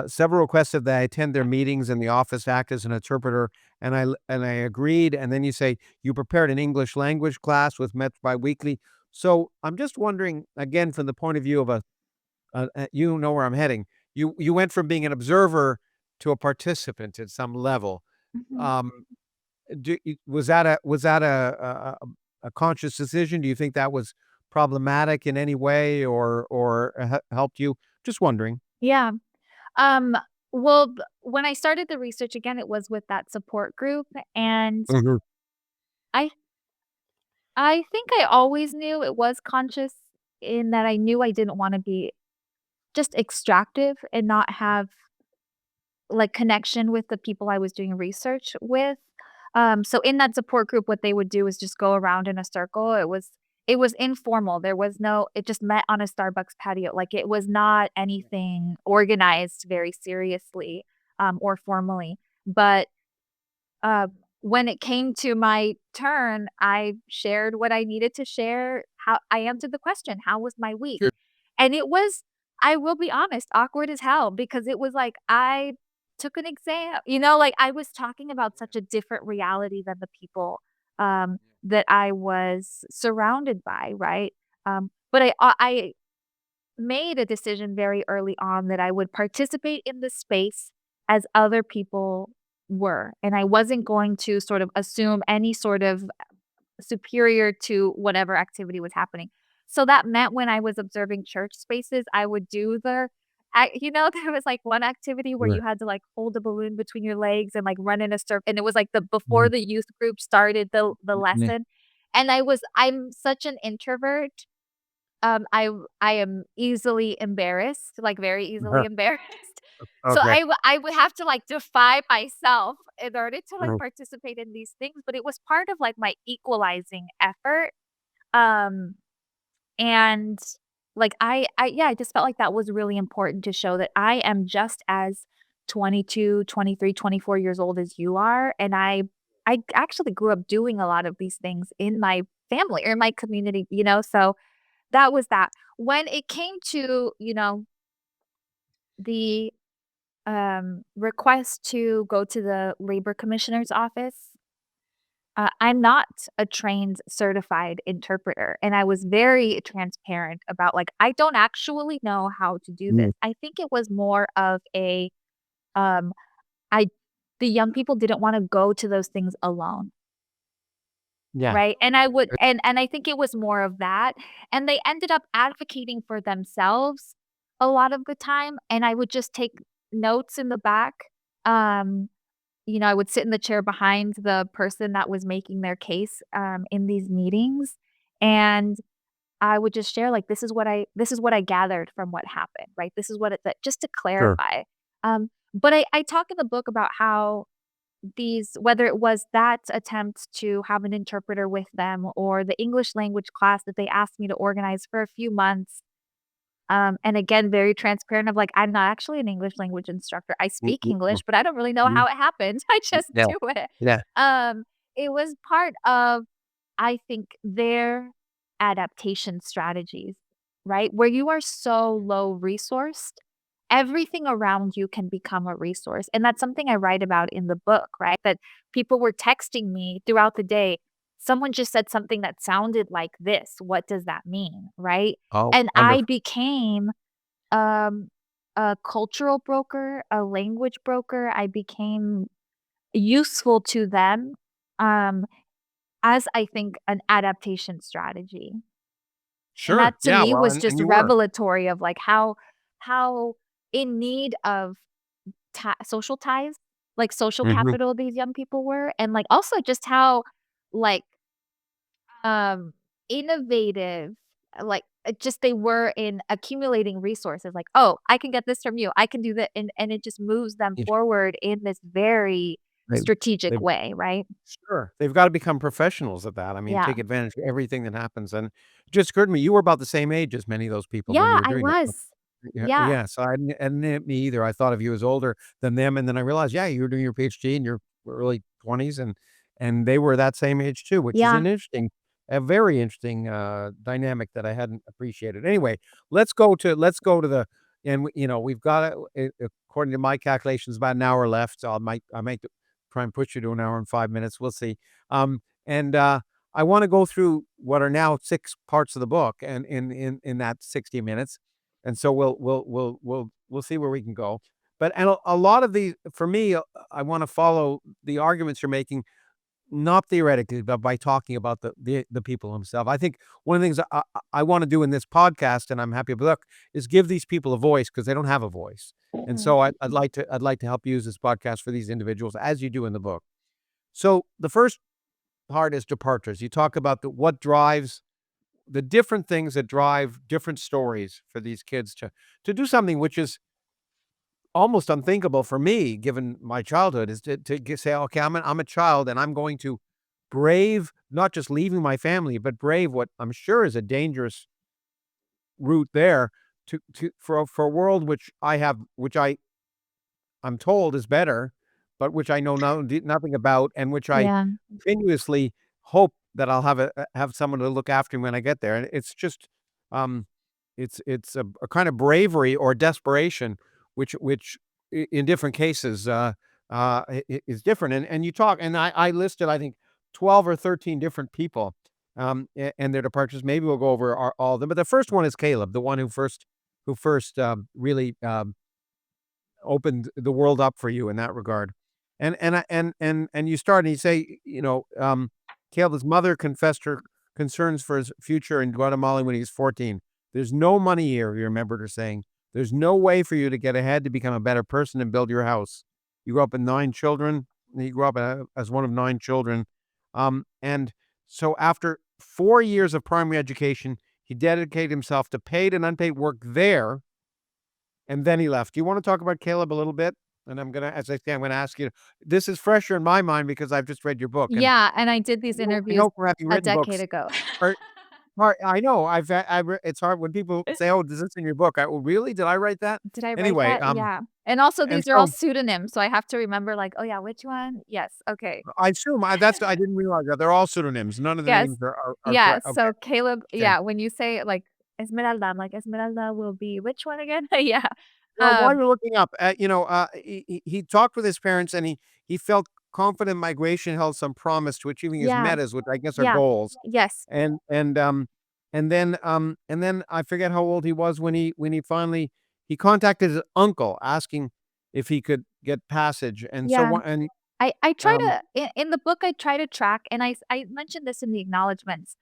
several requested that I attend their meetings in the office, act as an interpreter, and I agreed. And then you say you prepared an English language class with met biweekly. So I'm just wondering, again, from the point of view of you know where I'm heading. You went from being an observer to a participant at some level. Mhm. Um, was that a conscious decision? Do you think that was problematic in any way, or helped you? Just wondering. Yeah. Um, well, when I started the research again, it was with that support group, and Mhm. I I think I always knew it was conscious in that I knew I didn't wanna be just extractive and not have like, connection with the people I was doing research with. So in that support group, what they would do is just go around in a circle. It was informal. There was no it just met on a Starbucks patio. Like, it was not anything organized very seriously, or formally. But uh, when it came to my turn, I shared what I needed to share. How I answered the question, "How was my week?" Sure. And it was, I will be honest, awkward as hell because it was like I took an exam, like I was talking about such a different reality than the people that I was surrounded by, right? But I made a decision very early on that I would participate in the space as other people were, and I wasn't going to sort of assume any sort of superior to whatever activity was happening. So that meant when I was observing church spaces, I would do there was like one activity where Right. you had to like hold a balloon between your legs and like run in a circle, and it was like the before Mhm. the youth group started the Yeah. lesson. And I'm such an introvert. I am easily embarrassed, like, very easily Uh-huh. embarrassed. So Okay. I would have to, like, defy myself in order to, like, Mhm. participate in these things, but it was part of, like, my equalizing effort, um, and, like, I just felt like that was really important to show that I am just as 22, 23, 24 years old as you are, and I actually grew up doing a lot of these things in my family or in my community, so that was that. When it came to, the, request to go to the labor commissioner's office, I'm not a trained certified interpreter, and I was very transparent about, like, I don't actually know how to do Mm. this. I think it was more of um, I the young people didn't wanna go to those things alone. Yeah. Right, and I would and I think it was more of that, and they ended up advocating for themselves a lot of the time, and I would just take notes in the back. Um, I would sit in the chair behind the person that was making their case, in these meetings, and I would just share, like, this is what I gathered from what happened, right? This is what it that just to Sure. clarify. But I talk in the book about how these whether it was that attempt to have an interpreter with them or the English language class that they asked me to organize for a few months, and again, very transparent of like, I'm not actually an English language instructor. I Mm, speak mm, mm, English, but I don't really know mhm. how it happened. I just Yeah. do it. Yeah. Um, it was part of, I think, their adaptation strategies, right? Where you are so low resourced, everything around you can become a resource. And that's something I write about in the book, right? That people were texting me throughout the day. Someone just said something that sounded like this. What does that mean? Right. Oh, And I wonderful. became um, a cultural broker, a language broker. I became useful to them, um, as I think an adaptation strategy. And Sure. that to Yeah, me well, was and just you were. revelatory of like how in need of social ties, like social Mhm. capital these young people were, and like also just how like innovative, just they were in accumulating resources, like, "Oh, I can get this from you. I can do that," and it just moves them If forward in this very they strategic they've way, right? Sure. They've gotta become professionals at that. I mean, Yeah. take advantage of everything that happens, and it just occurred to me, you were about the same age as many of those people when you Yeah, were I doing that. was. Yeah, Yeah. yeah, so I didn't me either. I thought of you as older than them, and then I realized, yeah, you were doing your PhD in your early 20s, and they were that same age too, which is Yeah. an interesting a very interesting, dynamic that I hadn't appreciated. Anyway, let's go to the and we've got, according to my calculations, about an hour left, so I might try and push you to an hour and 5 minutes, we'll see. And, I wanna go through what are now 6 parts of the book and in that 60 minutes, and so we'll see where we can go. But and a lot of these for me, I wanna follow the arguments you're making, not theoretically, but by talking about the people themselves. I think one of the things I wanna do in this podcast, and I'm happy with look, is give these people a voice because they don't have a voice. And Mhm. so I'd like to help use this podcast for these individuals as you do in the book. So the first part is departures. You talk about what drives the different things that drive different stories for these kids to do something which is almost unthinkable for me, given my childhood, is to say, okay, I'm a child and I'm going to brave not just leaving my family, but brave what I'm sure is a dangerous route there to for a world which I'm told is better, but which I know nothing about, and which I Yeah. continuously hope that I'll have someone to look after me when I get there. And it's just, um, it's a kind of bravery or desperation, which in different cases, is different. And you talk, and I listed, I think, 12 or 13 different people, and their departures. Maybe we'll go over all of them, but the first one is Caleb, the one who first really opened the world up for you in that regard. And you start and you say, Caleb's mother confessed her concerns for his future in Guatemala when he was 14. There's no money here, you remembered her saying. There's no way for you to get ahead to become a better person and build your house. You grew up with 9 children. He grew up as one of 9 children. And so after 4 years of primary education, he dedicated himself to paid and unpaid work there, and then he left. Do you wanna talk about Caleb a little bit? And as I say, I'm gonna ask you, this is fresher in my mind because I've just read your book, and Yeah, and I did these I interviews know from having a written decade books, ago. or I know, I've re it's hard when people say, "Oh, is this in your book?" "Oh, really? Did I write that?" Did I write Anyway, that? Yeah. And also and these are all so pseudonyms, so I have to remember like, "Oh, yeah, which one?" Yes, okay. I assume I didn't realize that. They're all pseudonyms. None of the Yes. names are Yeah, correct. Okay, so Caleb okay. yeah, when you say, like, Esmeralda, I'm like, "Esmeralda will be which one again?" Yeah. Well, while Um, you're looking up, he talked with his parents, and he felt confident migration held some promise to achieving his yeah, metas, which I guess are yeah, goals. yes, And and, um, and then I forget how old he was when he finally he contacted his uncle asking if he could get passage, and so yeah. what and, I try um to in the book, I try to track, and I mentioned this in the acknowledgments.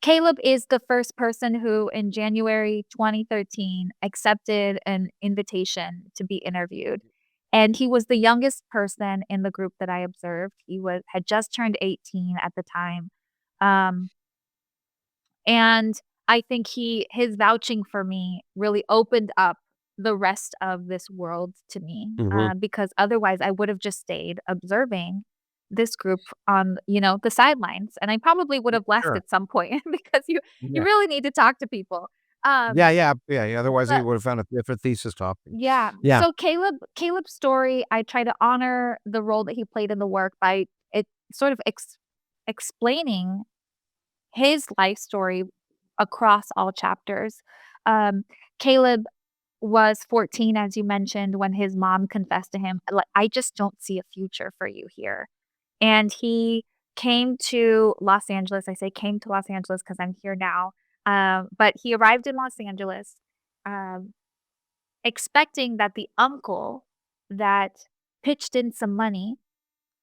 Caleb is the first person who, in January 2013, accepted an invitation to be interviewed, and he was the youngest person in the group that I observed. He had just turned 18 at the time, um, and I think his vouching for me really opened up the rest of this world to me, Mhm. because otherwise I would have just stayed observing this group on, the sidelines, and I probably would Yeah, have left sure. at some point because you Yeah. really need to talk to people. Yeah, yeah, otherwise he But would've found a different thesis topic. yeah, Yeah. so Caleb's story, I try to honor the role that he played in the work by it sort of explaining his life story across all chapters. Um, Caleb was 14, as you mentioned, when his mom confessed to him, like, "I just don't see a future for you here." And he came to Los Angeles. I say came to Los Angeles because 'cause I'm here now. But he arrived in Los Angeles, um, expecting that the uncle that pitched in some money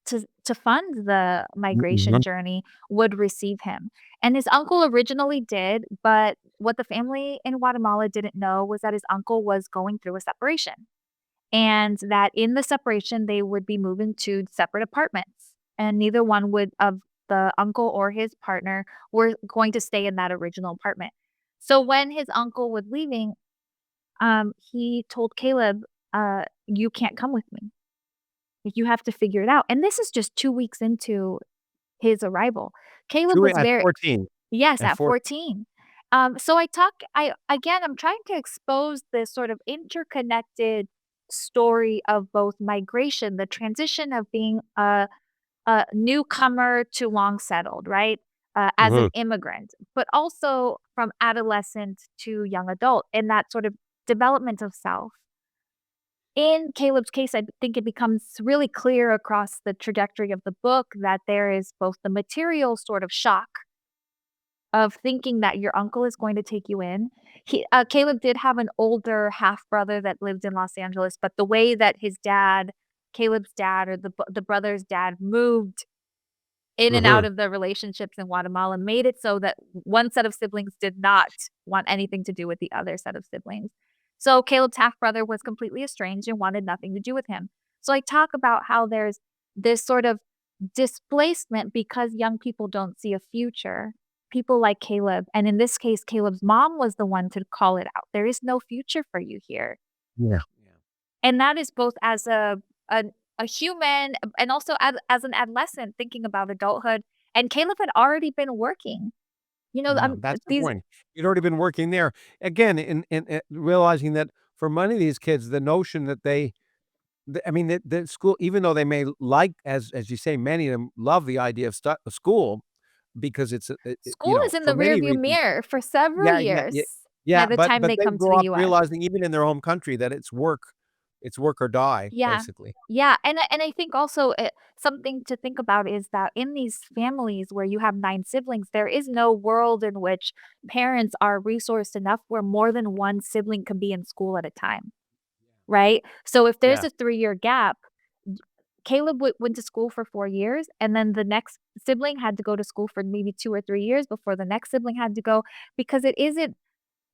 to fund the migration Mhm. journey would receive him. And his uncle originally did, but what the family in Guatemala didn't know was that his uncle was going through a separation, and that in the separation, they would be moving to separate apartments, and neither one would of the uncle or his partner were going to stay in that original apartment. So when his uncle was leaving, he told Caleb, "You can't come with me. You have to figure it out." And this is just 2 weeks into his arrival. Caleb was At very 14. yes, At at 14. 14. So I'm trying to expose this sort of interconnected story of both migration, the transition of being a newcomer to long settled, right? As an Mhm. immigrant, but also from adolescent to young adult and that sort of development of self. In Caleb's case, I think it becomes really clear across the trajectory of the book that there is both the material sort of shock of thinking that your uncle is going to take you in. Caleb did have an older half brother that lived in Los Angeles, but the way that Caleb's dad, or the brother's dad, moved in and out Mhm. of the relationships in Guatemala made it so that one set of siblings did not want anything to do with the other set of siblings. So Caleb's half brother was completely estranged and wanted nothing to do with him. So I talk about how there's this sort of displacement because young people don't see a future. People like Caleb, and in this case, Caleb's mom was the one to call it out. There is no future for you here. Yeah. Yeah. And that is both as a a human and also as an adolescent thinking about adulthood. And Caleb had already been working. You know, Yeah, that's the these point. You'd already been working there. Again, in realizing that for many of these kids, the notion that I mean, the school, even though they may like, as you say, many of them love the idea of school because it's, school is in for the many rearview reasons. mirror for several Yeah, yeah, yeah, years by yeah, the time but they they come to grow the up US. realizing even in their home country that it's work or die, Yeah. basically. Yeah, and I think also, something to think about is that in these families where you have 9 siblings, there is no world in which parents are resourced enough where more than 1 sibling can be in school at a time, right? So if there's Yeah. a 3-year gap, Caleb went to school for 4 years, and then the next sibling had to go to school for maybe 2 or 3 years before the next sibling had to go, because it isn't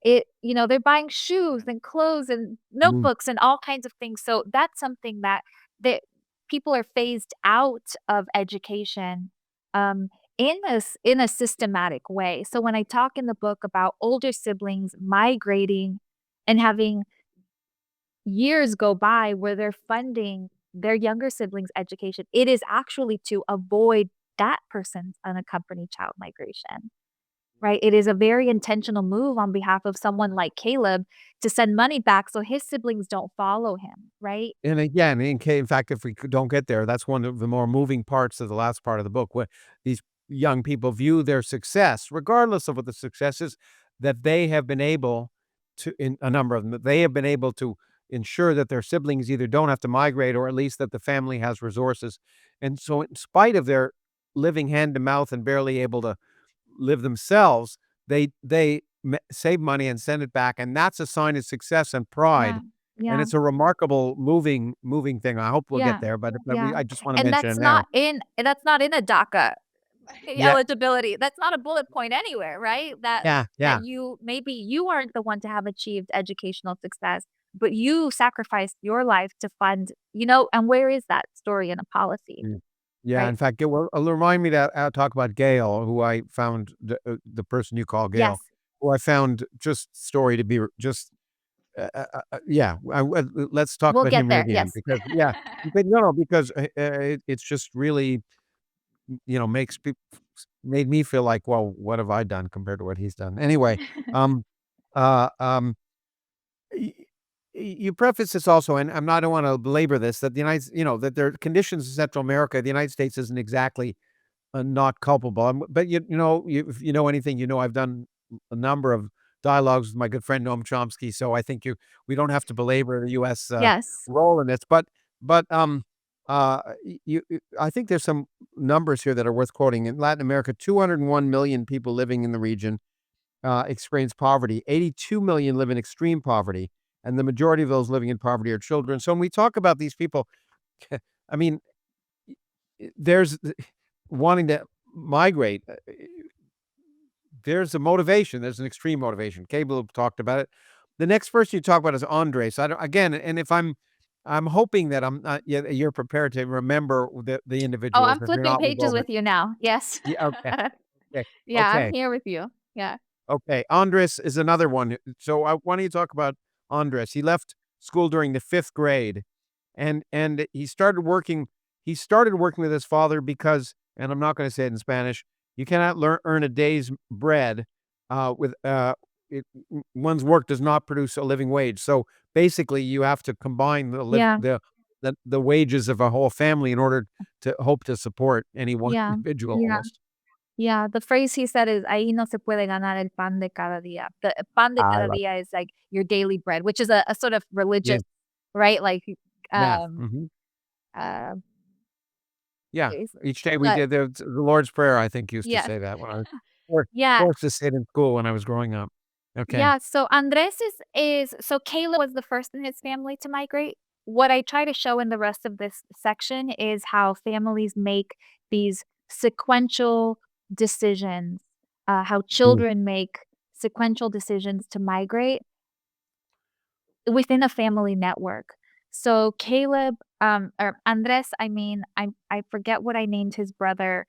they're buying shoes and clothes and Mm. notebooks and all kinds of things, so that's something that people are phased out of education, um, in a systematic way. So when I talk in the book about older siblings migrating and having years go by where they're funding their younger siblings' education, it is actually to avoid that person's unaccompanied child migration. Right? It is a very intentional move on behalf of someone like Caleb to send money back so his siblings don't follow him, right? And again, in fact, if we don't get there, that's one of the more moving parts of the last part of the book, where these young people view their success, regardless of what the success is, that they have been able to, in a number of them, that they have been able to ensure that their siblings either don't have to migrate or at least that the family has resources. And so, in spite of their living hand to mouth and barely able to live themselves, they save money and send it back, and that's a sign of success and pride, Yeah. and Yeah. it's a remarkable moving thing. I hope we'll get Yeah. there, but Yeah. I just wanna And mention it now. that's not in a DACA Yeah, eligibility. That's not a bullet point anywhere, right? yeah, That yeah, maybe you aren't the one to have achieved educational success, but you sacrificed your life to fund, and where is that story in a policy, mm. Yeah, right? in fact, it will it'll remind me to, talk about Gail, who I found the person you call Gail, Yes. who I found just story to be just, yeah, let's talk We'll about get him there. again Yes. because yeah, but no, because, it's just really makes peop made me feel like, "Well, what have I done compared to what he's done?" Anyway, um, uh, y you preface this also, and I don't wanna belabor this, that the that there are conditions in Central America, the United States isn't exactly, not culpable, but if you know anything, I've done a number of dialogues with my good friend Noam Chomsky, so I think we don't have to belabor the US, Yes. role in this, but I think there's some numbers here that are worth quoting. In Latin America, 201 million people living in the region, experience poverty. 82 million live in extreme poverty, and the majority of those living in poverty are children. So when we talk about these people, I mean, there's wanting to migrate. There's a motivation. There's an extreme motivation. Cable talked about it. The next person you talk about is Andre. So I don't, again, and if I'm hoping that I'm not, yeah, you're prepared to remember the Oh, individuals. I'm If you're flipping not, we'll go pages over it. with you now. Yes. Yeah. Okay. Okay. Yeah, I'm Okay. here with you. Yeah. Okay, Andres is another one. So, why don't you talk about Andres? He left school during the 5th grade, and he started working with his father because, and I'm not gonna say it in Spanish, you cannot earn a day's bread, with, one's work does not produce a living wage. So, basically, you have to combine Yeah. the wages of a whole family in order to hope to support any one Yeah. individual Yeah. almost. Yeah. The phrase he said is, ahí no se puede ganar el pan de cada día. The pan de I cada like día is like your daily bread, which is a sort of yeah, religious, right? Like, math, um, uh, yeah, is each day we but did the Lord's Prayer, I think, used to yes. say that when I was for Yeah. forced to sit in school when I was growing up. Okay. Yeah, so Andres is so Caleb was the first in his family to migrate. What I try to show in the rest of this section is how families make these sequential decisions, how Mm, children make sequential decisions to migrate within a family network. So Caleb, or Andres, I mean, I forget what I named his brother.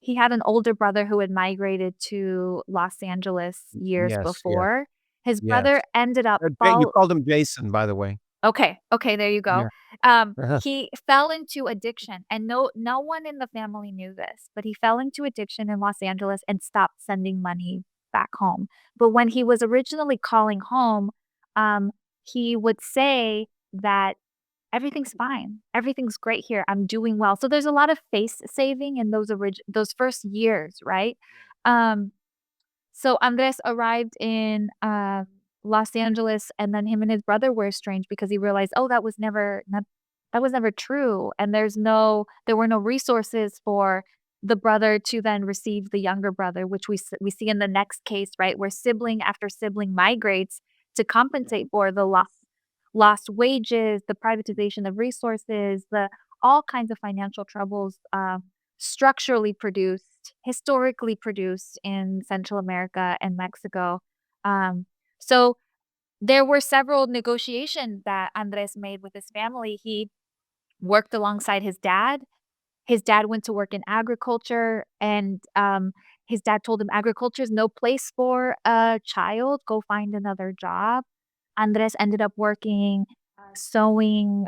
He had an older brother who had migrated to Los Angeles years yes, yes, before. His yes. brother ended up You called him Jason, by the way. Okay, okay, there you go. Yeah. Uh-huh. He fell into addiction, and no one in the family knew this, but he fell into addiction in Los Angeles and stopped sending money back home. But when he was originally calling home, um, he would say that everything's fine. Everything's great here. I'm doing well. So there's a lot of face saving in those first years, right? Um, so Andres arrived in, Los Angeles, and then him and his brother were estranged because he realized, "Oh, that was never true," and there were no resources for the brother to then receive the younger brother, which we see in the next case, right, where sibling after sibling migrates to compensate for the lost wages, the privatization of resources, the all kinds of financial troubles, structurally produced, historically produced in Central America and Mexico. So there were several negotiations that Andres made with his family. He worked alongside his dad. His dad went to work in agriculture, and his dad told him, "Agriculture is no place for a child. Go find another job." Andres ended up working, sewing,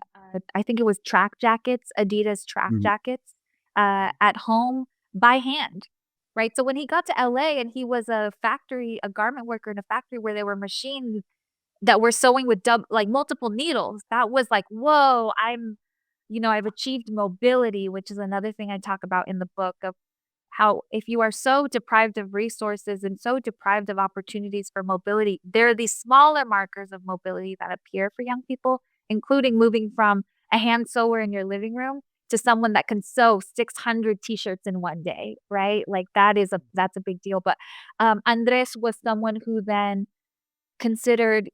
I think it was track jackets, Adidas track Mhm. jackets, at home by hand, right? So when he got to LA and he was a garment worker in a factory where there were machines that were sewing with like multiple needles, that was like, "Whoa, I've achieved mobility," which is another thing I talk about in the book of how if you are so deprived of resources and so deprived of opportunities for mobility, there are these smaller markers of mobility that appear for young people, including moving from a hand sewer in your living room to someone that can sew 600 t-shirts in one day, right? Like that's a big deal. But Andres was someone who then considered,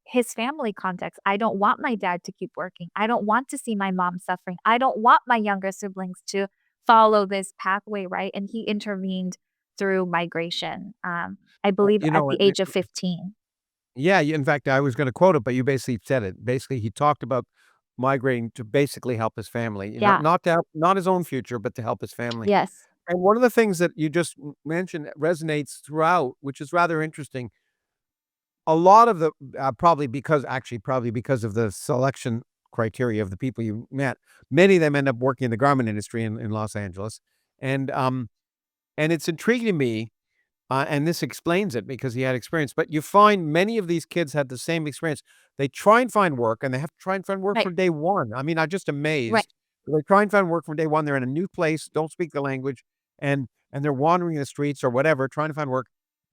his family context. I don't want my dad to keep working. I don't want to see my mom suffering. I don't want my younger siblings to follow this pathway, right? And he intervened through migration, I believe You at know, the age of 15. yeah, in fact, I was gonna quote it, but you basically said it. Basically, he talked about migrating to basically help his family, Yeah. not to help not his own future, but to help his family. Yes. And one of the things that you just mentioned that resonates throughout, which is rather interesting, a lot of the probably because of the selection criteria of the people you met, many of them end up working in the garment industry in Los Angeles, and, um, and it's intriguing to me, and this explains it because he had experience, but you find many of these kids had the same experience. They try and find work, and they have to try and find work Right. from day one. I mean, I'm just Right. amazed. They try and find work from day one. They're in a new place, don't speak the language, and they're wandering the streets or whatever, trying to find work.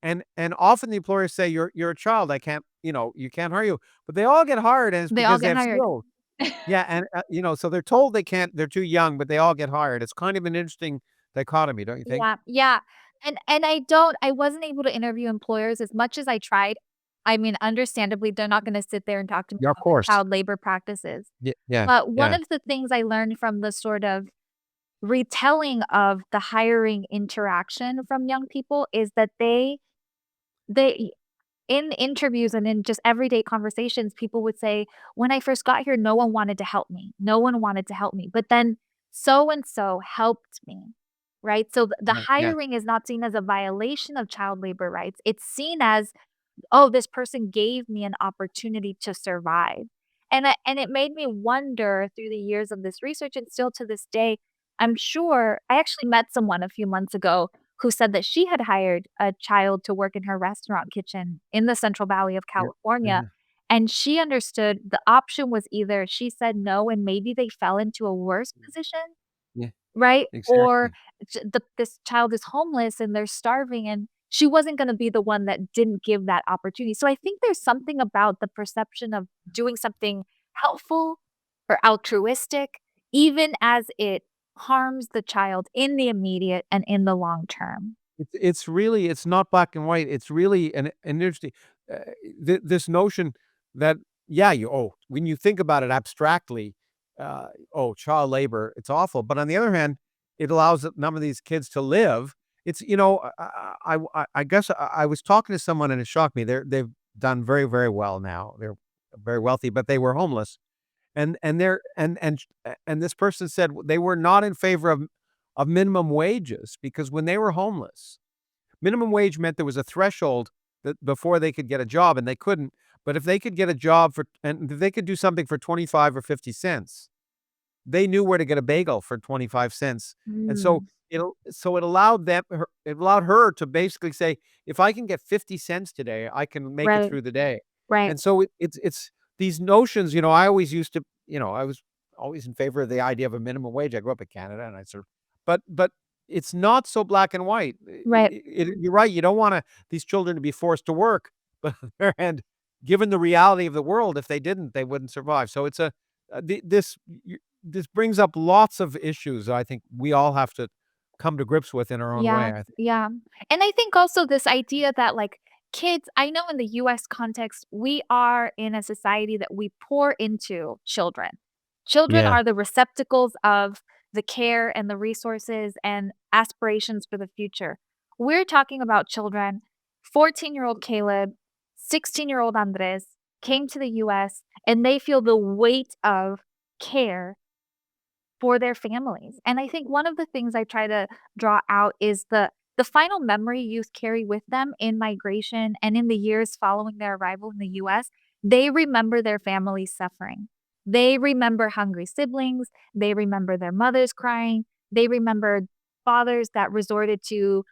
And often the employers say, "You're a child. I can't, you can't hire you." But they all get hired, and it's They all because they get have hired. skills. Yeah, and, so they're told they can't, they're too young, but they all get hired. It's kind of an interesting dichotomy, don't you think? Yeah, yeah, and I wasn't able to interview employers as much as I tried. I mean, understandably, they're not gonna sit there and talk to me Yeah, of about the course. child labor practices. Yeah, But one yeah. of the things I learned from the sort of retelling of the hiring interaction from young people is that they in interviews and in just everyday conversations, people would say, "When I first got here, no one wanted to help me. No one wanted to help me, but then so and so helped me." Right? So the Yeah, yeah. hiring is not seen as a violation of child labor rights. It's seen as, "Oh, this person gave me an opportunity to survive." And it made me wonder through the years of this research and still to this day, I'm sure I actually met someone a few months ago who said that she had hired a child to work in her restaurant kitchen in the Central Valley of Yeah. California, Mhm. and she understood the option was either she said no and maybe they fell into a worse position, Yeah, right? Or exactly. this child is homeless and they're starving, and she wasn't gonna be the one that didn't give that opportunity. So I think there's something about the perception of doing something helpful or altruistic, even as it harms the child in the immediate and in the long term. It's really, it's not black and white. It's really an interesting, uh, this notion that, yeah, when you think about it abstractly, child labor, it's awful. But on the other hand, it allows none of these kids to live. It's, I guess I was talking to someone and it shocked me. They've done very, very well now. They're very wealthy, but they were homeless. And this person said they were not in favor of minimum wages because when they were homeless, minimum wage meant there was a threshold that before they could get a job, and they couldn't. But if they could get a job and if they could do something for 25 or 50 cents, they knew where to get a bagel for 25 cents. And so Mm. it allowed it allowed her to basically say, if I can get 50 cents today, I can make it Right, through the day. right. And so it's these notions, I always used to, I was always in favor of the idea of a minimum wage. I grew up in Canada and I sort of, but it's not so black and white. Right. You're right. You don't want these children to be forced to work, but on the other hand, given the reality of the world, if they didn't, they wouldn't survive. So it's this brings up lots of issues I think we all have to come to grips with in our own way, Yeah, I think. yeah. And I think also this idea that, like, kids I know in the US context, we are in a society that we pour into children. Children Yeah. are the receptacles of the care and the resources and aspirations for the future. We're talking about children. 14-year-old Caleb, 16-year-old Andres came to the US, and they feel the weight of care for their families. And I think one of the things I try to draw out is the final memory youth carry with them in migration and in the years following their arrival in the US. They remember their family's suffering. They remember hungry siblings, they remember their mothers crying, they remember fathers that resorted to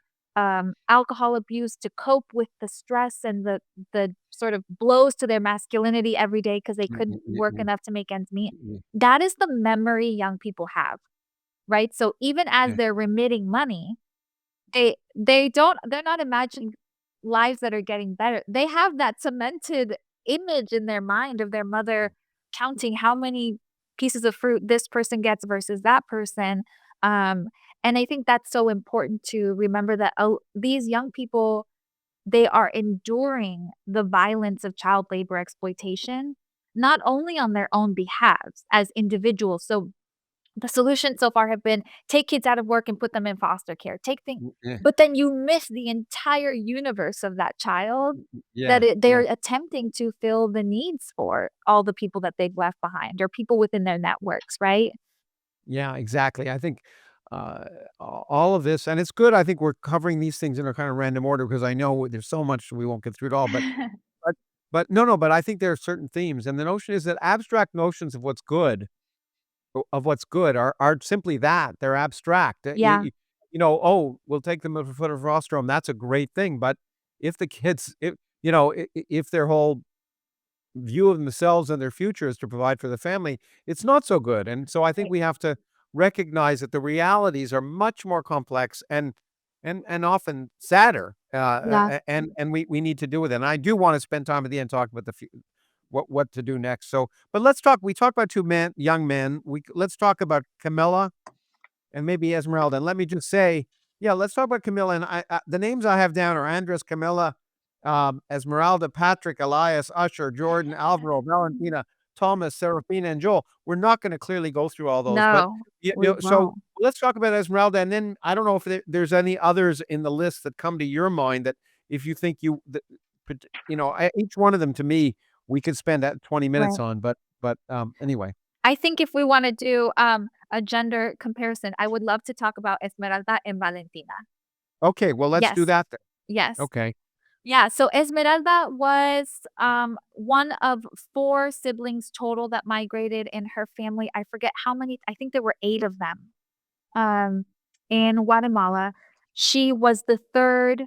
alcohol abuse to cope with the stress and the sort of blows to their masculinity every day because they Mm, mm, couldn't mm, work mm, enough to make ends meet. mm, That is the memory young people have, right? So even as yeah, they're remitting money, they're not imagining lives that are getting better. They have that cemented image in their mind of their mother counting how many pieces of fruit this person gets versus that person. Um, and I think that's so important to remember that, oh, these young people, they are enduring the violence of child labor exploitation, not only on their own behalves as individuals. So the solutions so far have been take kids out of work and put them in foster care. Take things, yeah, but then you miss the entire universe of that child yeah, they're yeah, attempting to fill the needs for all the people that they've left behind or people within their networks, right? yeah, exactly. I think, uh, all of this and it's good, I think we're covering these things in a kind of random order because I know there's so much we won't get through it all, but but I think there are certain themes, and the notion is that abstract notions of what's good are simply that, they're abstract. Yeah, "Oh, we'll take them for fosterdom, that's a great thing," but if the kids if their whole view of themselves and their future is to provide for the family, it's not so good, and so I think right. we have to recognize that the realities are much more complex and often sadder, Yeah. and we need to deal with it, and I do wanna spend time at the end talking about what to do next, so but we talked about 2 young men, let's talk about Camilla and maybe Esmeralda. And let me just say, yeah, let's talk about Camilla. And the names I have down are Andres, Camilla, Esmeralda, Patrick, Elias, Usher, Jordan, Alvaro, Valentina, Thomas, Serafina, and Joel. We're not going to clearly go through all those, but No, we so won't. let's talk about Esmeralda. And then I don't know if there's any others in the list that come to your mind that if you think each one of them to me, we could spend that 20 minutes Right. on. But anyway, I think if we wanna do, a gender comparison, I would love to talk about Esmeralda and Valentina. okay, well, let's do Yes, that then. yes. Okay. Yeah, so Esmeralda was, one of 4 siblings total that migrated in her family. I forget how many, I think there were 8 of them, um, in Guatemala. She was the 3rd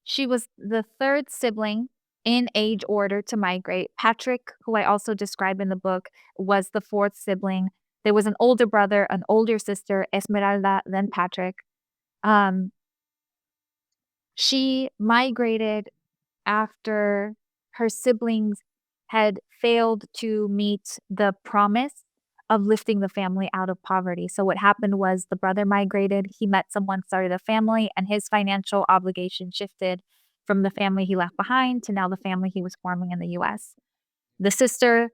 She was the 3rd sibling in age order to migrate. Patrick, who I also describe in the book, was the 4th sibling. There was an older brother, an older sister, Esmeralda, then Patrick. Um, she migrated after her siblings had failed to meet the promise of lifting the family out of poverty. So what happened was the brother migrated, he met someone, started a family, and his financial obligation shifted from the family he left behind to now the family he was forming in the US. The sister,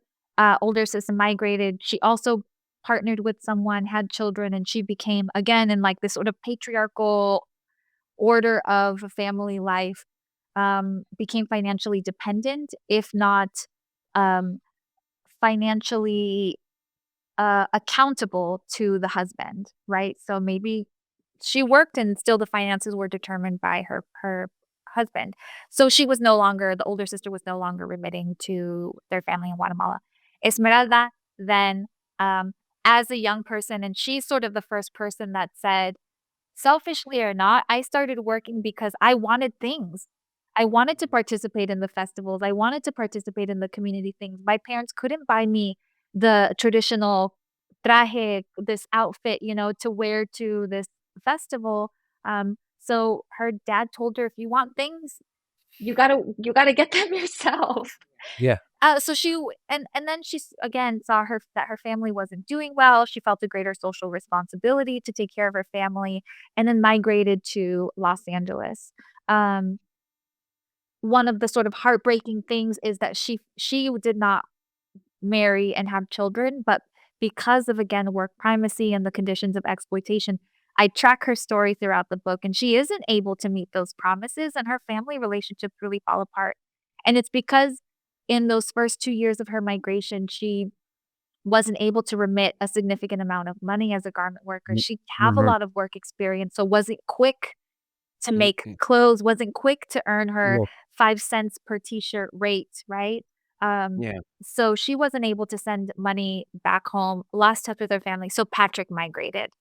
older sister migrated. She also partnered with someone, had children, and she became again in like this sort of patriarchal order of family life, became financially dependent, if not, um, financially, accountable to the husband, right? So maybe she worked and still the finances were determined by her husband. So she was no longer, the older sister was no longer remitting to their family in Guatemala. Esmeralda then, um, as a young person, and she's sort of the first person that said, selfishly or not, I started working because I wanted things. I wanted to participate in the festivals. I wanted to participate in the community things. My parents couldn't buy me the traditional traje, this outfit, to wear to this festival. So her dad told her, if you want things, you gotta get them yourself. Yeah. So and then again saw her that her family wasn't doing well. She felt a greater social responsibility to take care of her family, and then migrated to Los Angeles. Um, One of the sort of heartbreaking things is that she did not marry and have children, but because of, again, work primacy and the conditions of exploitation, I track her story throughout the book, and she isn't able to meet those promises, and her family relationships really fall apart. And it's because in those first 2 years of her migration, she wasn't able to remit a significant amount of money as a garment worker. Mm, She'd have a mhm, lot of work experience, so wasn't quick to mm, make mm. clothes, wasn't quick to earn her Well, 5 cents per t-shirt rate, right? Um, yeah. so she wasn't able to send money back home, lost touch with her family, so Patrick migrated.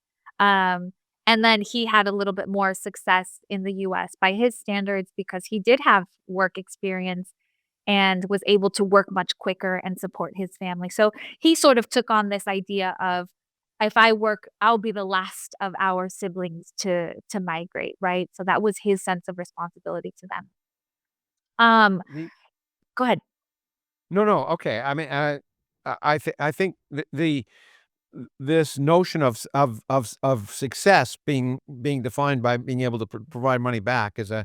Um, and then he had a little bit more success in the US by his standards because he did have work experience and was able to work much quicker and support his family. So he sort of took on this idea of, if I work, I'll be the last of our siblings to migrate, right? So that was his sense of responsibility to them. Um, The Go ahead. No, no, okay. I mean, I think this notion of success being defined by being able to provide money back is an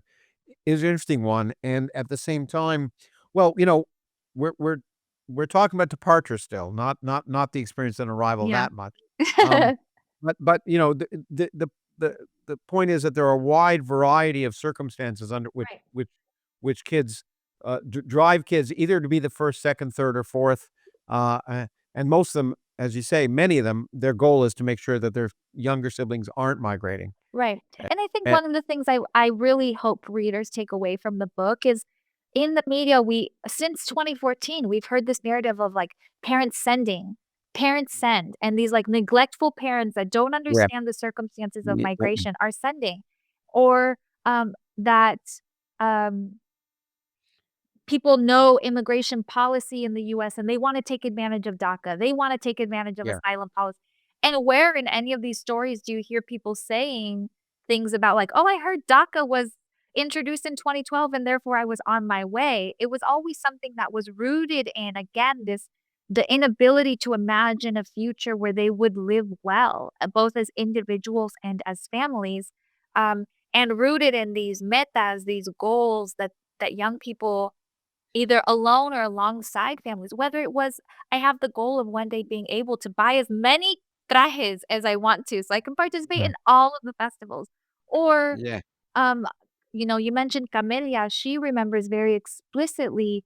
interesting one, and at the same time, well, we're we're we're talking about departure still, not the experience and arrival Yeah. that much. Um, but the the the the point is that there are a wide variety of circumstances under Right. which kids drive kids either to be the first, second, third, or fourth, and most of them, as you say, many of them, their goal is to make sure that their younger siblings aren't migrating. Right. And I think And one of the things I really hope readers take away from the book is, in the media, we since 2014, we've heard this narrative of like parents send, and these like neglectful parents that don't yeah, understand the circumstances of yeah, migration are sending, or that um people know immigration policy in the US and they wanna take advantage of DACA. They wanna take advantage of yeah, asylum policy. And where in any of these stories do you hear people saying things about like, "Oh, I heard DACA was introduced in 2012 and therefore I was on my way." It was always something that was rooted in, again, the inability to imagine a future where they would live well, both as individuals and as families, um, and rooted in these metas, these goals that young people, either alone or alongside families, whether it was, I have the goal of one day being able to buy as many trajes as I want to, so I can participate yeah, in all of the festivals. Or, yeah, um, you mentioned Camelia, she remembers very explicitly,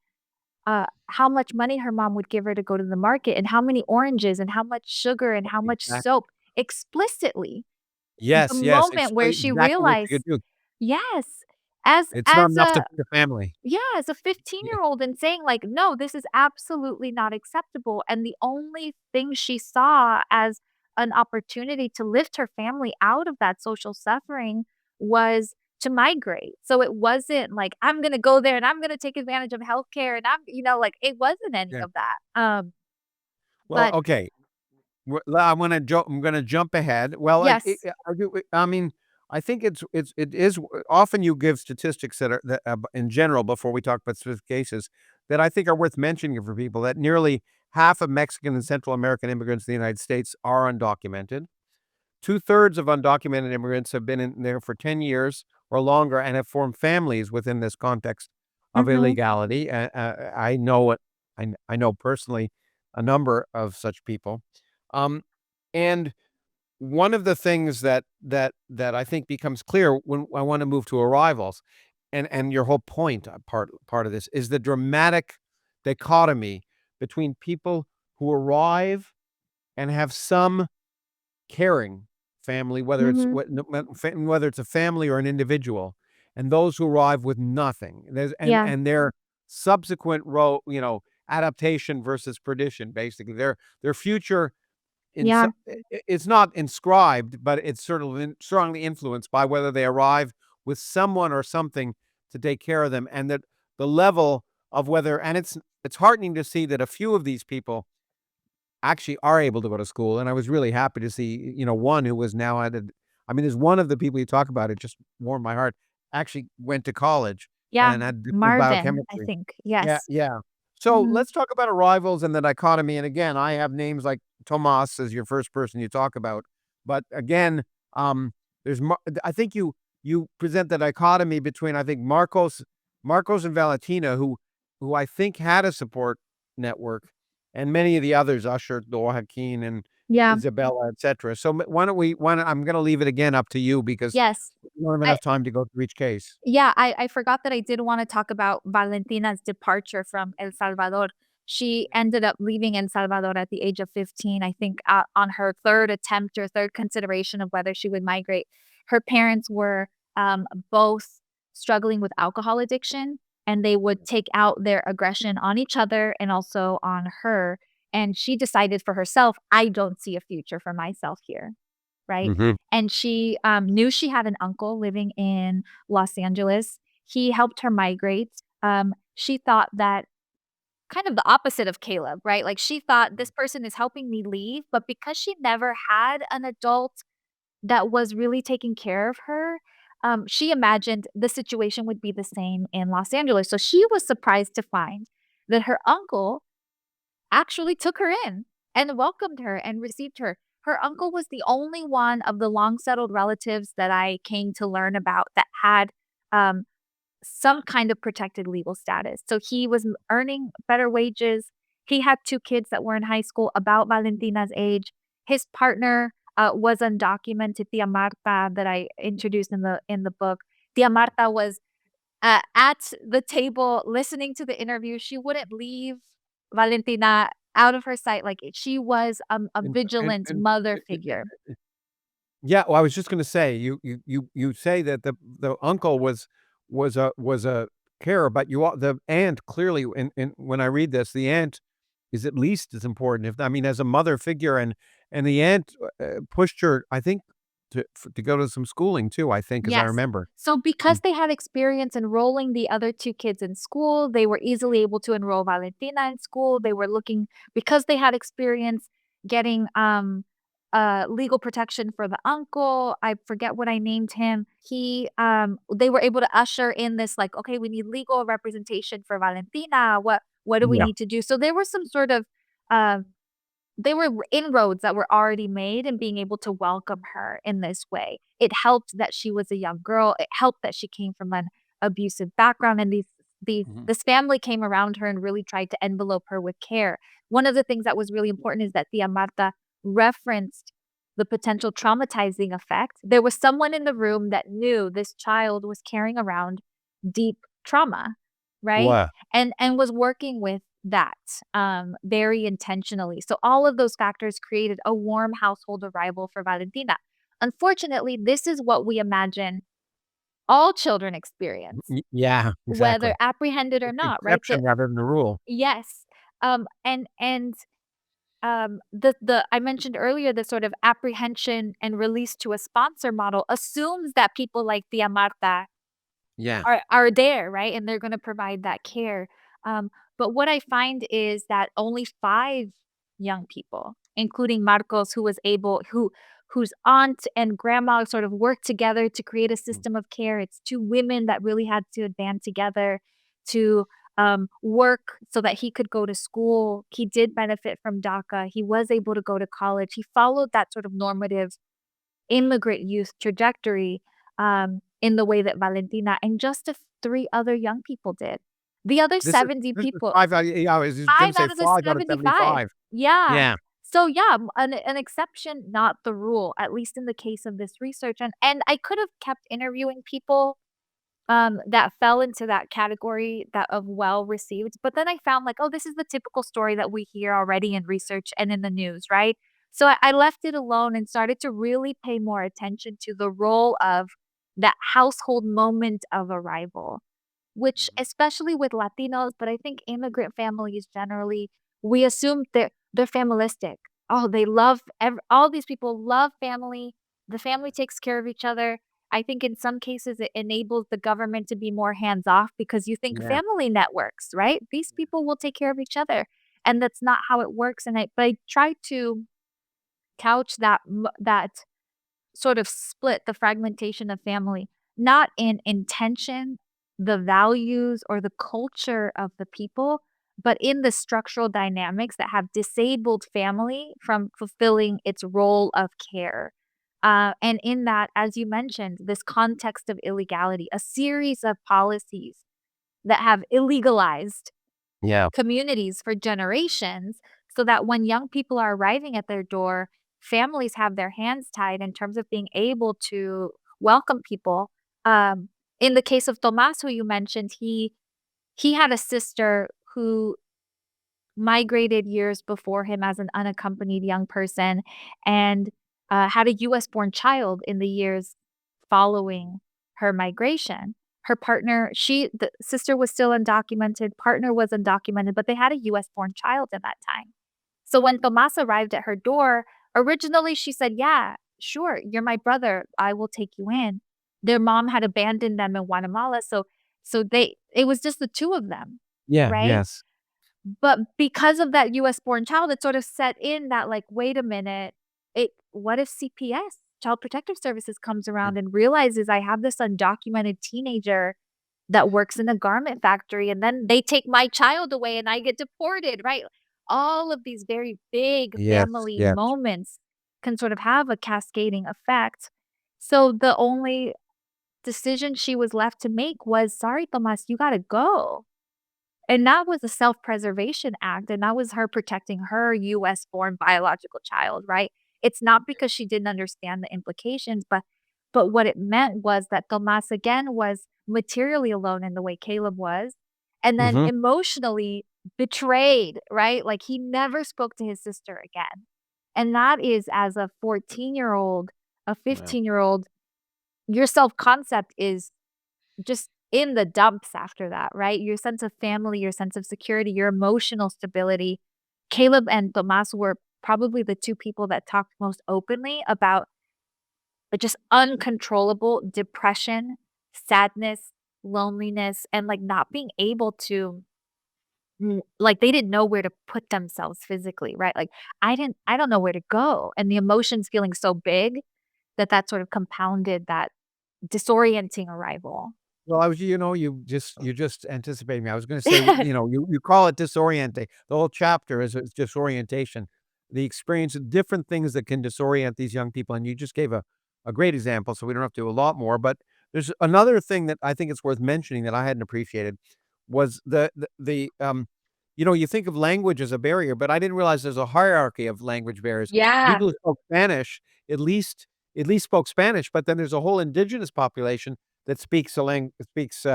how much money her mom would give her to go to the market, and how many oranges, and how much sugar, and how much exactly. soap, explicitly. The Yes, yes, moment where she exactly what you realized, could do. yes, as It's not as enough to a feed a family. yeah, as a Yeah, 15-year-old, and saying like, "No, this is absolutely not acceptable," and the only thing she saw as an opportunity to lift her family out of that social suffering was to migrate. So it wasn't like, "I'm gonna go there and I'm gonna take advantage of healthcare," and like, it wasn't any yeah. of that. Well, But okay. I'm gonna jump ahead. Well, yes. I mean, I think it is often you give statistics that in general, before we talk about specific cases, that I think are worth mentioning for people, that nearly half of Mexican and Central American immigrants in the United States are undocumented. Two-thirds of undocumented immigrants have been in there for 10 years or longer and have formed families within this context of Mhm. illegality. I know it. I know personally a number of such people. Um, and one of the things that I think becomes clear when I want to move to arrivals, and your whole point, part of this is the dramatic dichotomy between people who arrive and have some caring family, whether it's Mhm. whether it's a family or an individual, and those who arrive with nothing. Yeah. And their subsequent adaptation versus perdition, basically. Their future Yeah. it's not inscribed, but it's sort of strongly influenced by whether they arrive with someone or something to take care of them, and that the level of whether, and it's heartening to see that a few of these people actually are able to go to school. And I was really happy to see, one who was now I mean, there's one of the people you talk about, it just warmed my heart, actually went to college Yeah. and had Marvin, I biochemistry. think. Yeah, Yes. yeah. So Mhm. let's talk about arrivals and the dichotomy. And again, I have names like Tomas as your first person you talk about. But again, um, I think you present the dichotomy between, I think, Marcos and Valentina, who I think had a support network, and many of the others, Usher, Joaquin, and Yeah. Isabella, etc. So why don't, I'm going to leave it again up to you because Yes. we don't have I enough time to go through each case. Yeah, I forgot that I did wanna talk about Valentina's departure from El Salvador. She ended up leaving El Salvador at the age of 15, I think, on her 3rd attempt or 3rd consideration of whether she would migrate. Her parents were, both struggling with alcohol addiction, and they would take out their aggression on each other and also on her, and she decided for herself, "I don't see a future for myself here." Right? Mhm. And she, knew she had an uncle living in Los Angeles. He helped her migrate. She thought that kind of the opposite of Caleb, right? Like, she thought, "This person is helping me leave," but because she never had an adult that was really taking care of her, she imagined the situation would be the same in Los Angeles. So she was surprised to find that her uncle actually took her in and welcomed her and received her. Her uncle was the only one of the long settled relatives that I came to learn about that had um, some kind of protected legal status. So he was earning better wages. He had 2 kids that were in high school about Valentina's age. His partner was undocumented, Tia Marta, that I introduced in the book. Tia Marta was at the table listening to the interview. She wouldn't leave Valentina out of her sight, like, she was, a vigilant And mother figure. yeah, well, I was just gonna say, you say that the uncle was a carer, but the aunt clearly, in when I read this, the aunt is at least as important, if I mean, as a mother figure, and the aunt, pushed her, I think, to go to some schooling too, I think, as I Yes. remember. So because Mm, they had experience enrolling the other 2 kids in school, they were easily able to enroll Valentina in school. They were looking because they had experience getting, legal protection for the uncle. I forget what I named him. They were able to usher in this, like, "Okay, we need legal representation for Valentina. What do we yeah. need to do?" So there was some sort of, uh they were inroads that were already made and being able to welcome her in this way. It helped that she was a young girl. It helped that she came from an abusive background, and Mhm. this family came around her and really tried to envelope her with care. One of the things that was really important is that Tia Marta referenced the potential traumatizing effect. There was someone in the room that knew this child was carrying around deep trauma, right? Wow. And was working with that, very intentionally. So all of those factors created a warm household arrival for Valentina. Unfortunately, this is what we imagine all children experience, Yeah, whether exactly. apprehended or It's the not, right? exception rather than the rule. Yes. The I mentioned earlier the sort of apprehension and release to a sponsor model assumes that people like Tia Marta Yeah. are there, right? And they're gonna provide that care. But what I find is that only 5 young people, including Marcos, whose aunt and grandma sort of worked together to create a Mm. system of care. It's 2 women that really had to band together to, work so that he could go to school. He did benefit from DACA. He was able to go to college. He followed that sort of normative immigrant youth trajectory, in the way that Valentina and just 3 other young people did. The other This is 70 this is people 5 out of, yeah, I was just 5 gonna say out of the 5 out of 75. 75. Yeah. Yeah. So, yeah, an exception, not the rule, at least in the case of this research, and I could have kept interviewing people, that fell into that category that of well received, but then I found, like, "Oh, this is the typical story that we hear already in research and in the news," right? So I left it alone and started to really pay more attention to the role of that household moment of arrival, which Mhm. especially with Latinos, but I think immigrant families generally, we assume they're familistic. Oh, they love all these people love family. The family takes care of each other. I think in some cases it enables the government to be more hands off because you think Yeah. family networks, right? These people will take care of each other. And that's not how it works. But I try to couch that sort of split, the fragmentation of family, not in intention, the values, or the culture of the people, but in the structural dynamics that have disabled family from fulfilling its role of care. And in that, as you mentioned, this context of illegality, a series of policies that have illegalized Yeah. communities for generations so that when young people are arriving at their door, families have their hands tied in terms of being able to welcome people. Um, in the case of Tomas, who you mentioned, he had a sister who migrated years before him as an unaccompanied young person and had a US born child in the years following her migration. Her partner, the sister was still undocumented, partner was undocumented, but they had a US born child in that time. So when Tomas arrived at her door, originally she said, "Yeah, sure, you're my brother. I will take you in." Their mom had abandoned them in Guatemala, so it was just the two of them, Yeah. right? Yes. But because of that US born child, it sort of set in that, like, wait a minute, what if CPS, Child Protective Services, comes Mm. around and realizes I have this undocumented teenager that works in a garment factory, and then they take my child away and I get deported, right? All of these very big Yes. family Yes. moments can sort of have a cascading effect. So the only decision she was left to make was, "Sorry, Tomas, you gotta go." And that was a self-preservation act, and that was her protecting her US-born biological child, right? It's not because she didn't understand the implications, but what it meant was that Tomas again was materially alone in the way Caleb was, and then Hmm. emotionally betrayed, right? Like, he never spoke to his sister again. And that is as a 14-year-old, a Wow. 15-year-old, your self-concept is just in the dumps after that, right? Your sense of family, your sense of security, your emotional stability. Caleb and Tomas were probably the two people that talked most openly about just uncontrollable depression, sadness, loneliness, and like not being able to like they didn't know where to put themselves physically, right? Like I don't know where to go. And the emotions feeling so big that that sort of compounded that disorienting arrival. Well, I was, you just anticipated me. I was going to say, you call it disorienting. The whole chapter is disorientation, the experience of different things that can disorient these young people. And you just gave a great example, so we don't have to do a lot more. But there's another thing that I think it's worth mentioning that I hadn't appreciated was you think of language as a barrier, but I didn't realize there's a hierarchy of language barriers. Yeah. People who spoke Spanish at least spoke Spanish, but then there's a whole indigenous population that speaks, Quiche?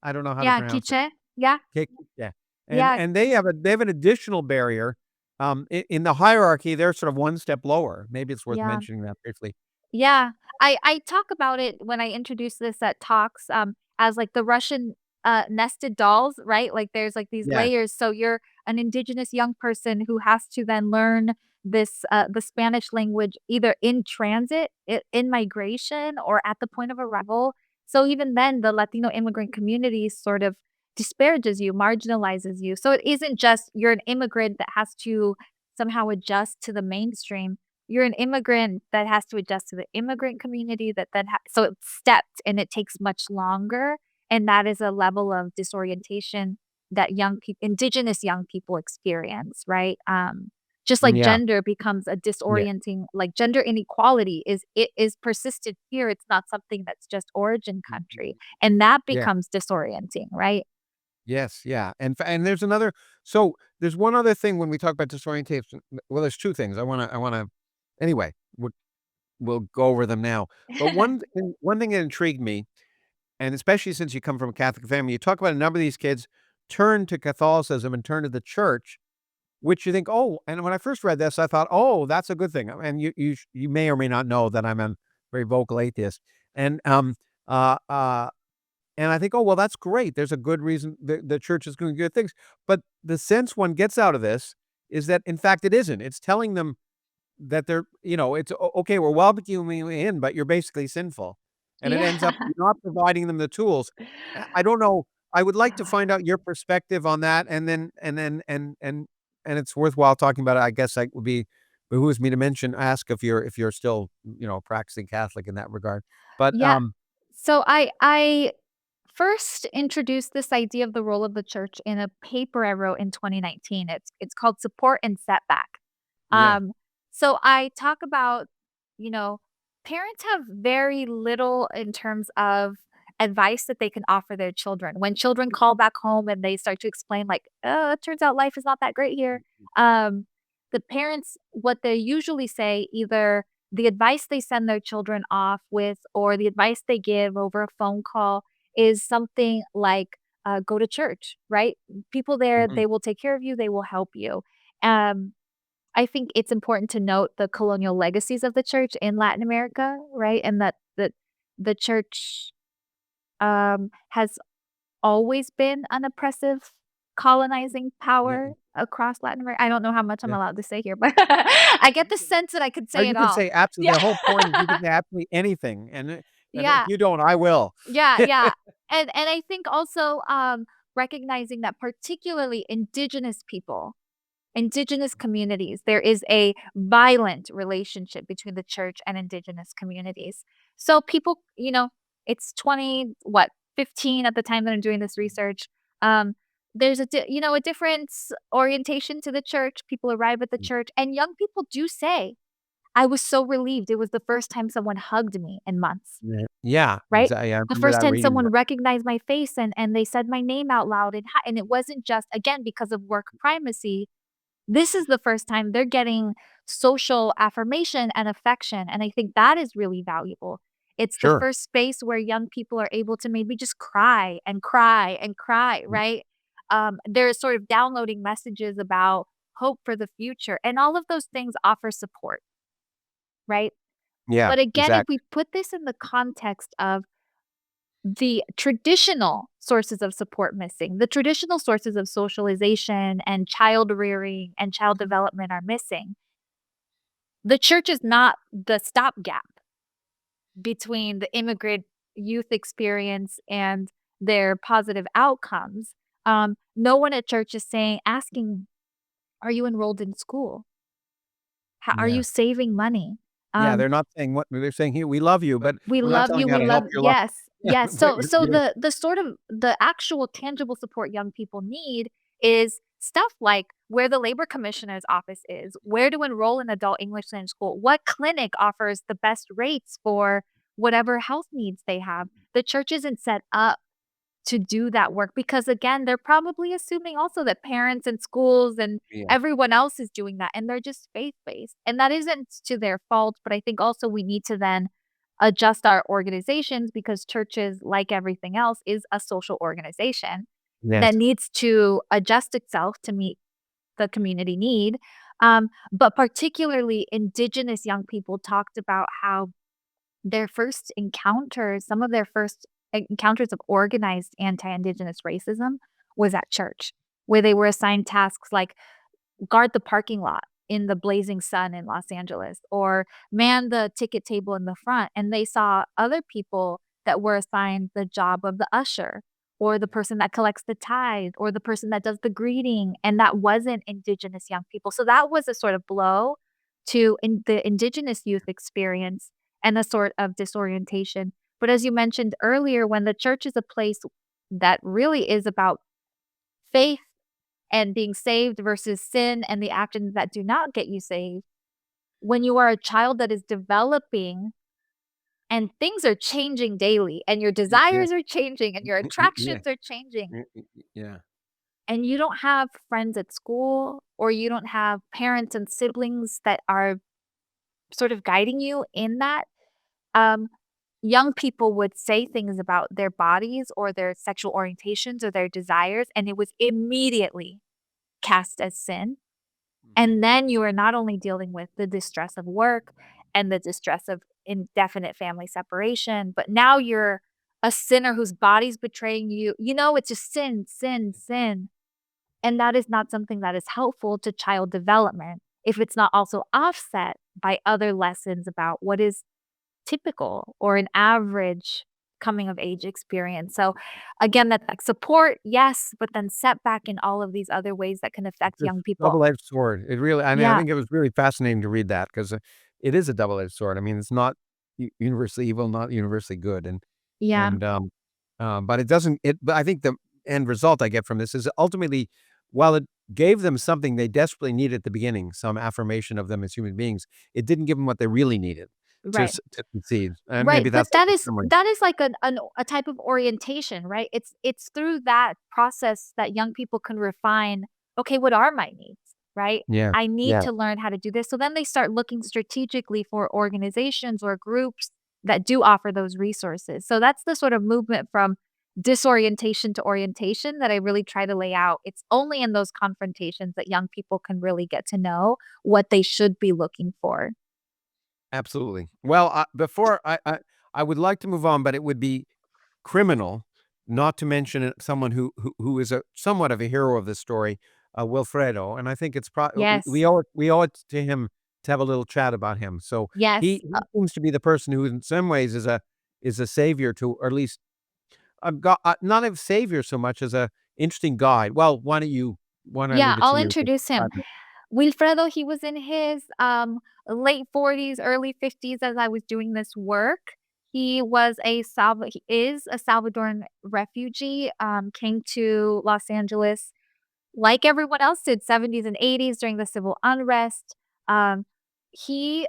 I don't know how to Yeah, pronounce it. quiche. Yeah, Yeah, and yeah, they have an additional barrier, in the hierarchy, they're sort of one step lower. Maybe it's worth yeah. mentioning that briefly. Yeah, I talk about it when I introduce this at talks, as like the Russian, nested dolls, right? Like there's like these Yeah, layers. So you're an indigenous young person who has to then learn the Spanish language either in transit, in migration, or at the point of arrival. So even then, the Latino immigrant community sort of disparages you, marginalizes you. So it isn't just you're an immigrant that has to somehow adjust to the mainstream. You're an immigrant that has to adjust to the immigrant community that then so it's stepped and it takes much longer, and that is a level of disorientation that young people, indigenous young people experience, right? Just like yeah, gender becomes a yeah, disorienting like gender inequality is persistent here, it's not something that's just origin country, and that yeah. becomes disorienting, right? Yes, yeah, and there's one other thing when we talk about disorientation. Well, there's 2 things. I wanna anyway, we'll go over them now. But one thing that intrigued me, and especially since you come from a Catholic family, you talk about a number of these kids turn to Catholicism and turn to the church, which you think, "Oh," and when I first read this, I thought, "Oh, that's a good thing." And you may or may not know that I'm an very vocal atheist. And uh, uh, and I think, oh well, that's great. There's a good reason the church is doing good things. But the sense one gets out of this is that in fact it isn't. It's telling them that they're, it's okay, we're welcoming you in, but you're basically sinful. And it ends up Yeah. you're not providing them the tools. I don't know. I would like to find out your perspective on that, and then and it's worthwhile talking about it. I guess I would be behooves me to ask if you're still, practicing Catholic in that regard. But Yeah. So I first introduced this idea of the role of the church in a paper I wrote in 2019. It's called Support and Setback. yeah. Um, so I talk about, you know, parents have very little in terms of advice that they can offer their children. When children call back home and they start to explain, like, oh, it turns out life is not that great here. Um, the parents, what they usually say, either the advice they send their children off with or the advice they give over a phone call is something like, go to church, right? People there, Mhm. they will take care of you, they will help you. Um, I think it's important to note the colonial legacies of the church in Latin America, right? And that the church has always been an oppressive colonizing Yeah, power across Latin America. I don't know how much I'm yeah. allowed to say here, but I get the sense that I could say You it can all. say absolutely. Yeah. The whole point is you can say absolutely anything, and if Yeah. you don't, I will. Yeah, yeah. And I think also, recognizing that particularly indigenous people, indigenous communities, there is a violent relationship between the church and indigenous communities. So people, it's 20, what, 15 at the time that I'm doing this research. Um, there's a different orientation to the church. People arrive at the church and young people do say, I was so relieved. It was the first time someone hugged me in months. Yeah. Yeah, Right? exactly. I The remember first that time reading someone that. recognized my face and they said my name out loud and it wasn't just, again, because of work primacy, this is the first time they're getting social affirmation and affection, and I think that is really valuable. It's the Sure. first space where young people are able to maybe just cry and cry and cry, Mm, right? They're sort of downloading messages about hope for the future, and all of those things offer support, right? yeah, But again, if exactly. we put this in the context of the traditional sources of support missing, the traditional sources of socialization and child rearing and child development are missing. The church is not the stopgap between the immigrant youth experience and their positive outcomes. No one at church is asking, "Are you enrolled in school? Are Yeah. you saving money?" Yeah, Um, they're not saying what they're saying here, "We love you, but We we're not love telling you, you how we to love help your life." yes, Yeah, yes. but So the sort of the actual tangible support young people need is stuff like where the labor commissioner's office is, where to enroll in adult English language school, what clinic offers the best rates for whatever health needs they have. The church isn't set up to do that work because again, they're probably assuming also that parents and schools and yeah, everyone else is doing that and they're just faith-based. And that isn't to their fault, but I think also we need to then adjust our organizations because churches, like everything else, is a social organization that yes, needs to adjust itself to meet the community need. But particularly indigenous young people talked about how their first encounters, some of their first encounters of organized anti-indigenous racism was at church, where they were assigned tasks like guard the parking lot in the blazing sun in Los Angeles or man the ticket table in the front. And they saw other people that were assigned the job of the usher or the person that collects the tithe or the person that does the greeting. And that wasn't indigenous young people. So that was a sort of blow to the indigenous youth experience and a sort of disorientation. But as you mentioned earlier, when the church is a place that really is about faith and being saved versus sin and the actions that do not get you saved. When you are a child that is developing and things are changing daily and your yeah, desires are changing and your yeah, attractions are changing yeah, and you don't have friends at school or you don't have parents and siblings that are sort of guiding you in that, um, young people would say things about their bodies or their sexual orientations or their desires, and it was immediately cast as sin. mhm, And then you are not only dealing with the distress of work and the distress of indefinite family separation, but now you're a sinner whose body's betraying you. It's just sin, sin, sin. And that is not something that is helpful to child development if it's not also offset by other lessons about what is typical or an average coming of age experience. So again, that like support, yes, but then setback in all of these other ways that can affect It's young a people. double-edged sword. It really I mean, I Yeah, think it was really fascinating to read that 'cause, it is a double-edged sword. I mean, it's not u universally evil, not universally good, yeah, and, but it doesn't it but I think the end result I get from this is ultimately, while it gave them something they desperately needed at the beginning, some affirmation of them as human beings, it didn't give them what they really needed right. to succeed, and Right, maybe but that's like that the is summary. that is like a type of orientation, right? It's through that process that young people can refine, "Okay, what are my needs?" Right? Yeah, "I need yeah, to learn how to do this." So then they start looking strategically for organizations or groups that do offer those resources. So that's the sort of movement from disorientation to orientation that I really try to lay out. It's only in those confrontations that young people can really get to know what they should be looking for. absolutely. Well, before I would like to move on, but it would be criminal, not to mention someone who is a somewhat of a hero of this story, Wilfredo, and I think it's Yes. we owe it to him to have a little chat about him. So Yes. he seems to be the person who, in some ways, is a savior to, or at least not a savior so much as a interesting guide. Well, why don't I Yeah, leave it I'll to you to introduce him. describe him? Wilfredo, he was in his, late 40s, early 50s as I was doing this work. He is a Salvadoran refugee, came to Los Angeles like everyone else did, 70s and 80s during the civil unrest. He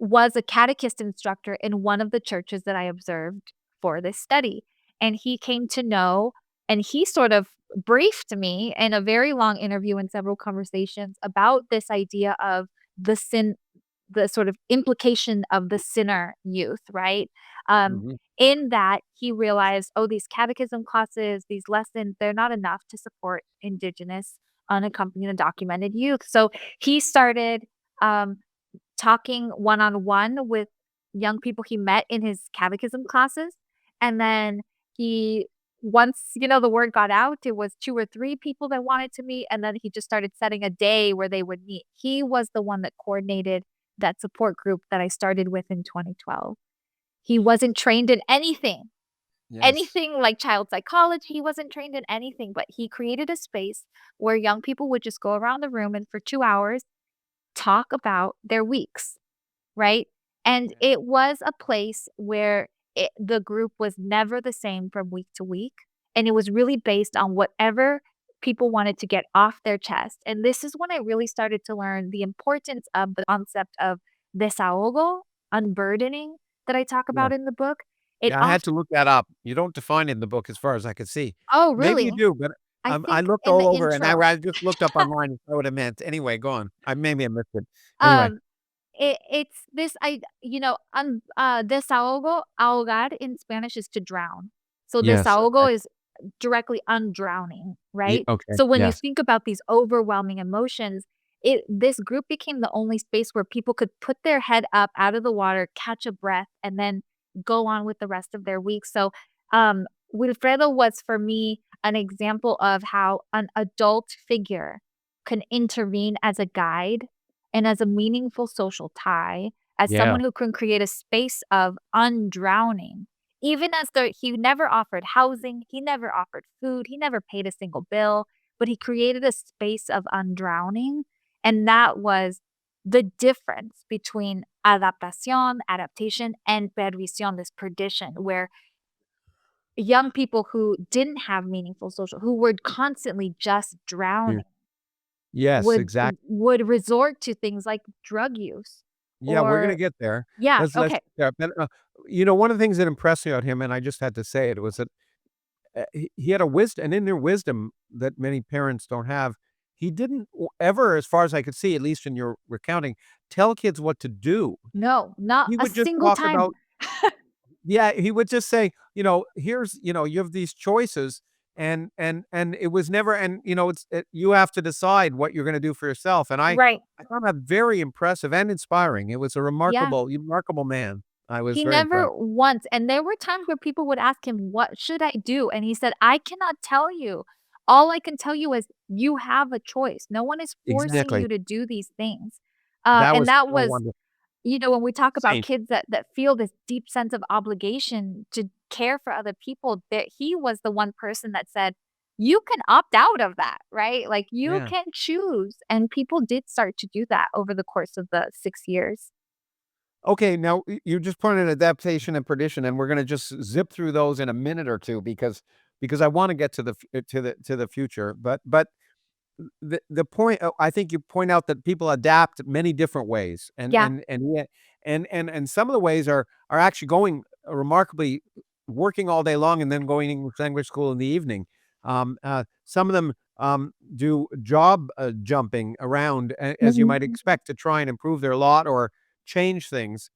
was a catechist instructor in one of the churches that I observed for this study. And he came to know, and he sort of briefed me in a very long interview and several conversations about this idea of the sin, the sort of implication of the sinner youth, right? Um, Mhm. in that he realized, oh, these catechism classes, these lessons, they're not enough to support Indigenous, unaccompanied, undocumented youth. So he started um, talking one-on-one with young people he met in his catechism classes, and then he once, the word got out, it was 2 or 3 people that wanted to meet, and then he just started setting a day where they would meet. He was the one that coordinated that support group that I started with in 2012. He wasn't trained in Yes. anything like child psychology, he wasn't trained in anything, but he created a space where young people would just go around the room and for 2 hours talk about their weeks. Right? And Yeah. it was a place where the group was never the same from week to week, and it was really based on whatever people wanted to get off their chest, and this is when I really started to learn the importance of the concept of desahogo, unburdening, that I talk Yeah. about in the book. It Yeah, I had oft to look that up. You don't define it in the book as far as I could see. Oh, Maybe you really? do, but, I I think looked in the all over and intro. I just looked up online and saw what it meant. Anyway, go on. Maybe I missed it. Anyway. Um it's this I desahogo, ahogar in Spanish is to drown. So Yes, okay. desahogo is directly undrowning, right? Okay, So when you yes. think about these overwhelming emotions, this group became the only space where people could put their head up out of the water, catch a breath, and then go on with the rest of their week. So um Wilfredo was for me an example of how an adult figure can intervene as a guide and as a meaningful social tie, as Yeah. someone who can create a space of undrowning. Even as he never offered housing, he never offered food, he never paid a single bill, but he created a space of undrowning, and that was the difference between adaptation, and perdición, this perdition, where young people who didn't have meaningful social, who were constantly just Yeah. drowning, Yes, would exactly. would resort to things like drug use Yeah, we're gonna or get there. yeah, Let's okay. get there, but, one of the things that impressed me about him, and I just had to say it, was that, he had a wisdom, an inner wisdom that many parents don't have. He didn't ever, as far as I could see, at least in your recounting, tell kids what to do. No, not He a would just single talk time. about Yeah, he would just say, "Here's you have these choices," and it was never and, you have to decide what you're gonna do for yourself, and I Right. I found that very impressive and inspiring. It was a Yeah. remarkable man. I was He very never impressed. once, and there were times where people would ask him, "What should I do?" And he said, "I cannot tell you. All I can tell you is you have a choice. No one is forcing Exactly. you to do these things." That And was that so was, wonderful. when we talk about Same. kids that feel this deep sense of obligation to care for other people, that he was the one person that said, "You can opt out of that," right? Like, you Yeah. can choose, and people did start to do that over the course of the 6 years. Okay, now you just pointed adaptation and perdition, and we're gonna just zip through those in a minute or two because I want to get to the to the future. But the point, I think you point out that people adapt many different ways, Yeah. and yet and some of the ways are actually going remarkably working all day long and then going to English language school in the evening. Some of them do job jumping around as you Mhm. might expect to try and improve their lot or change things.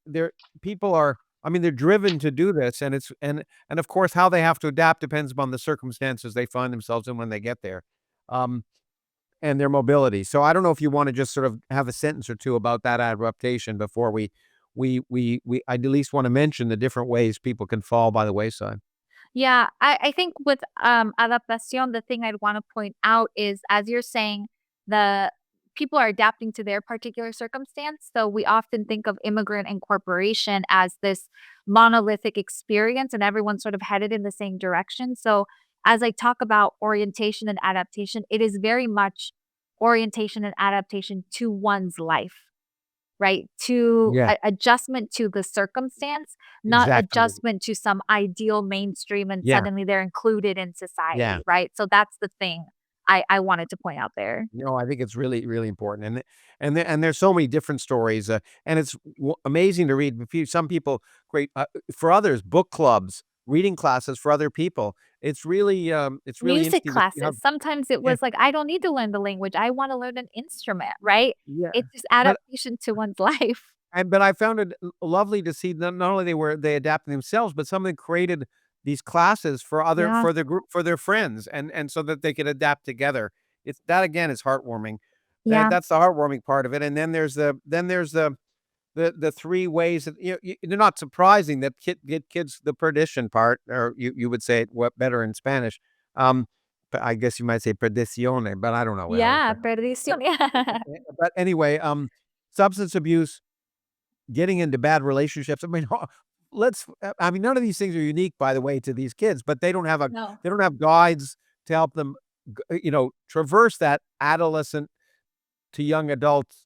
There people are. I mean, they're driven to do this, and and of course, how they have to adapt depends upon the circumstances they find themselves in when they get there, um, and their mobility. So I don't know if you wanna just sort of have a sentence or 2 about that adaptation before we I'd at least wanna mention the different ways people can fall by the wayside. Yeah, I think with, adaptación, the thing I'd wanna point out is, as you're saying, the people are adapting to their particular circumstance, so we often think of immigrant incorporation as this monolithic experience, and everyone's sort of headed in the same direction. So, as I talk about orientation and adaptation, it is very much orientation and adaptation to one's life. Right? To Yeah, adjustment to the circumstance, not exactly. adjustment to some ideal mainstream and Yeah, suddenly they're included in yeah. society, right? So that's the thing I wanted to point out there. No, I think it's really, really important, and there's so many different stories, and it's amazing to read. Some people, great for others, book clubs, reading classes for other people. It's really Music interesting to see how. classes, sometimes it Yeah, was like, I don't need to learn the language, I wanna learn an instrument, right? yeah, It's just but adaptation to one's life. but I found it lovely to see not only they adapted themselves, but some of them created these classes for other Yeah, for the group for their friends, and so that they could adapt together. It's that again is heartwarming. yeah, That's the heartwarming part of it, and then there's the 3 ways that they're not surprising that get kids the perdition part, or you would say it what better in Spanish. But I guess you might say perdizione, but I don't know how. yeah, perdición, yeah. But anyway, substance abuse, getting into bad relationships. I mean, I mean, none of these things are unique, by the way, to these kids, but No. they don't have guides to help them, traverse that adolescent to young adults,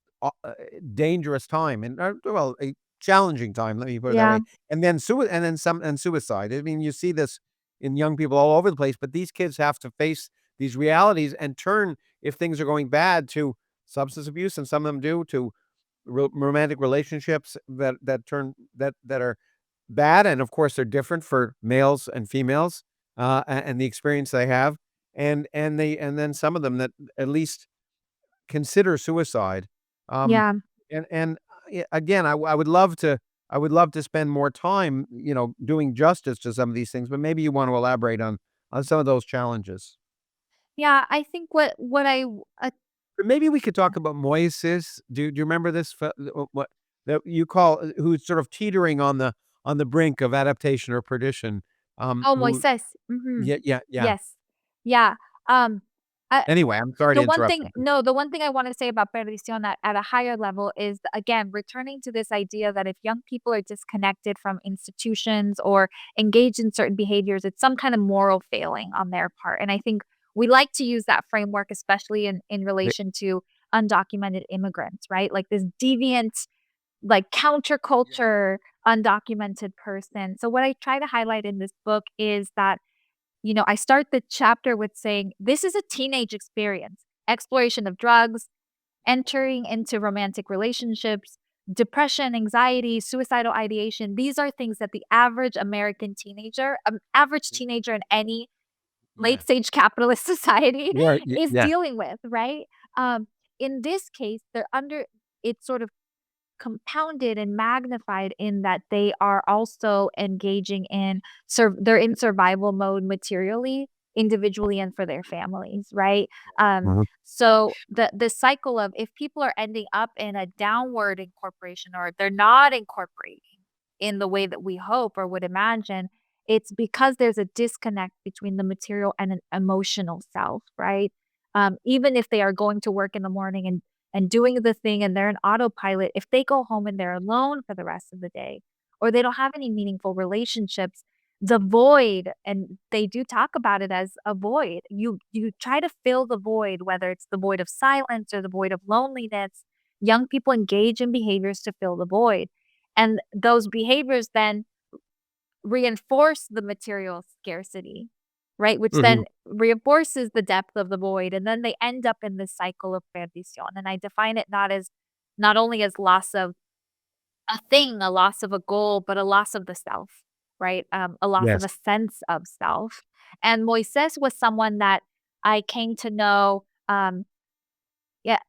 dangerous time and, well, a challenging time, let me put it that Yeah, way, and then suicide. I mean, you see this in young people all over the place, but these kids have to face these realities and turn, if things are going bad, to substance abuse, and some of them do, to romantic relationships that are bad, and of course, they're different for males and females, and the experience they have, and then some of them that at least consider suicide. Um, yeah. and again, I would love to spend more time, doing justice to some of these things, but maybe you want to elaborate on some of those challenges. Yeah, I think what I Or maybe we could talk about Moises. Do you remember this? What that you call who's sort of teetering on the brink of adaptation or perdition? Oh, Who? Moises. Mhm. Yeah, yeah, yeah. Yes. Yeah. Um, I Anyway, I'm sorry to the one interrupt. thing no, the one thing I wanna say about perdición at a higher level is, again, returning to this idea that if young people are disconnected from institutions or engaged in certain behaviors, it's some kind of moral failing on their part, and I think we like to use that framework, especially in relation to undocumented immigrants, right? Like this deviant, like, counterculture, undocumented person. So what I try to highlight in this book is that, I start the chapter with saying, "This is a teenage experience. Exploration of drugs, entering into romantic relationships, depression, anxiety, suicidal ideation. These are things that the average American teenager, average teenager in any Yeah, late stage capitalist society yeah, is yeah, dealing with, right? Um, in this case, it's sort of compounded and magnified in that they are also engaging in they're in survival mode materially individually and for their families, right? Mhm. So the cycle of if people are ending up in a downward incorporation or they're not incorporating in the way that we hope or would imagine, it's because there's a disconnect between the material and an emotional self, right? Even if they are going to work in the morning and doing the thing and they're an autopilot, if they go home and they're alone for the rest of the day, or they don't have any meaningful relationships, the void, and they do talk about it as a void. You try to fill the void, whether it's the void of silence or the void of loneliness. Young people engage in behaviors to fill the void. And those behaviors then reinforce the material scarcity, right? Which Mhm. then reinforces the depth of the void. And then they end up in this cycle of perdición. And I define it not only as loss of a thing, a loss of a goal, but a loss of the self, right? A loss of Yes. a sense of self. And Moises was someone that I came to know, yeah,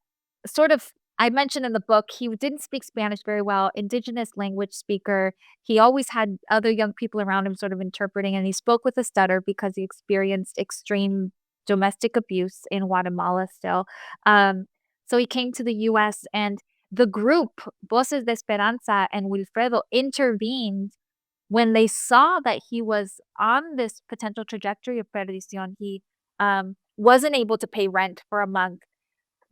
sort of I mentioned in the book, he didn't speak Spanish very well, indigenous language speaker. He always had other young people around him sort of interpreting, and he spoke with a stutter because he experienced extreme domestic abuse in Guatemala still. Um, so he came to the US and the group, Voces de Esperanza and Wilfredo, intervened when they saw that he was on this potential trajectory of perdición. He wasn't able to pay rent for a month,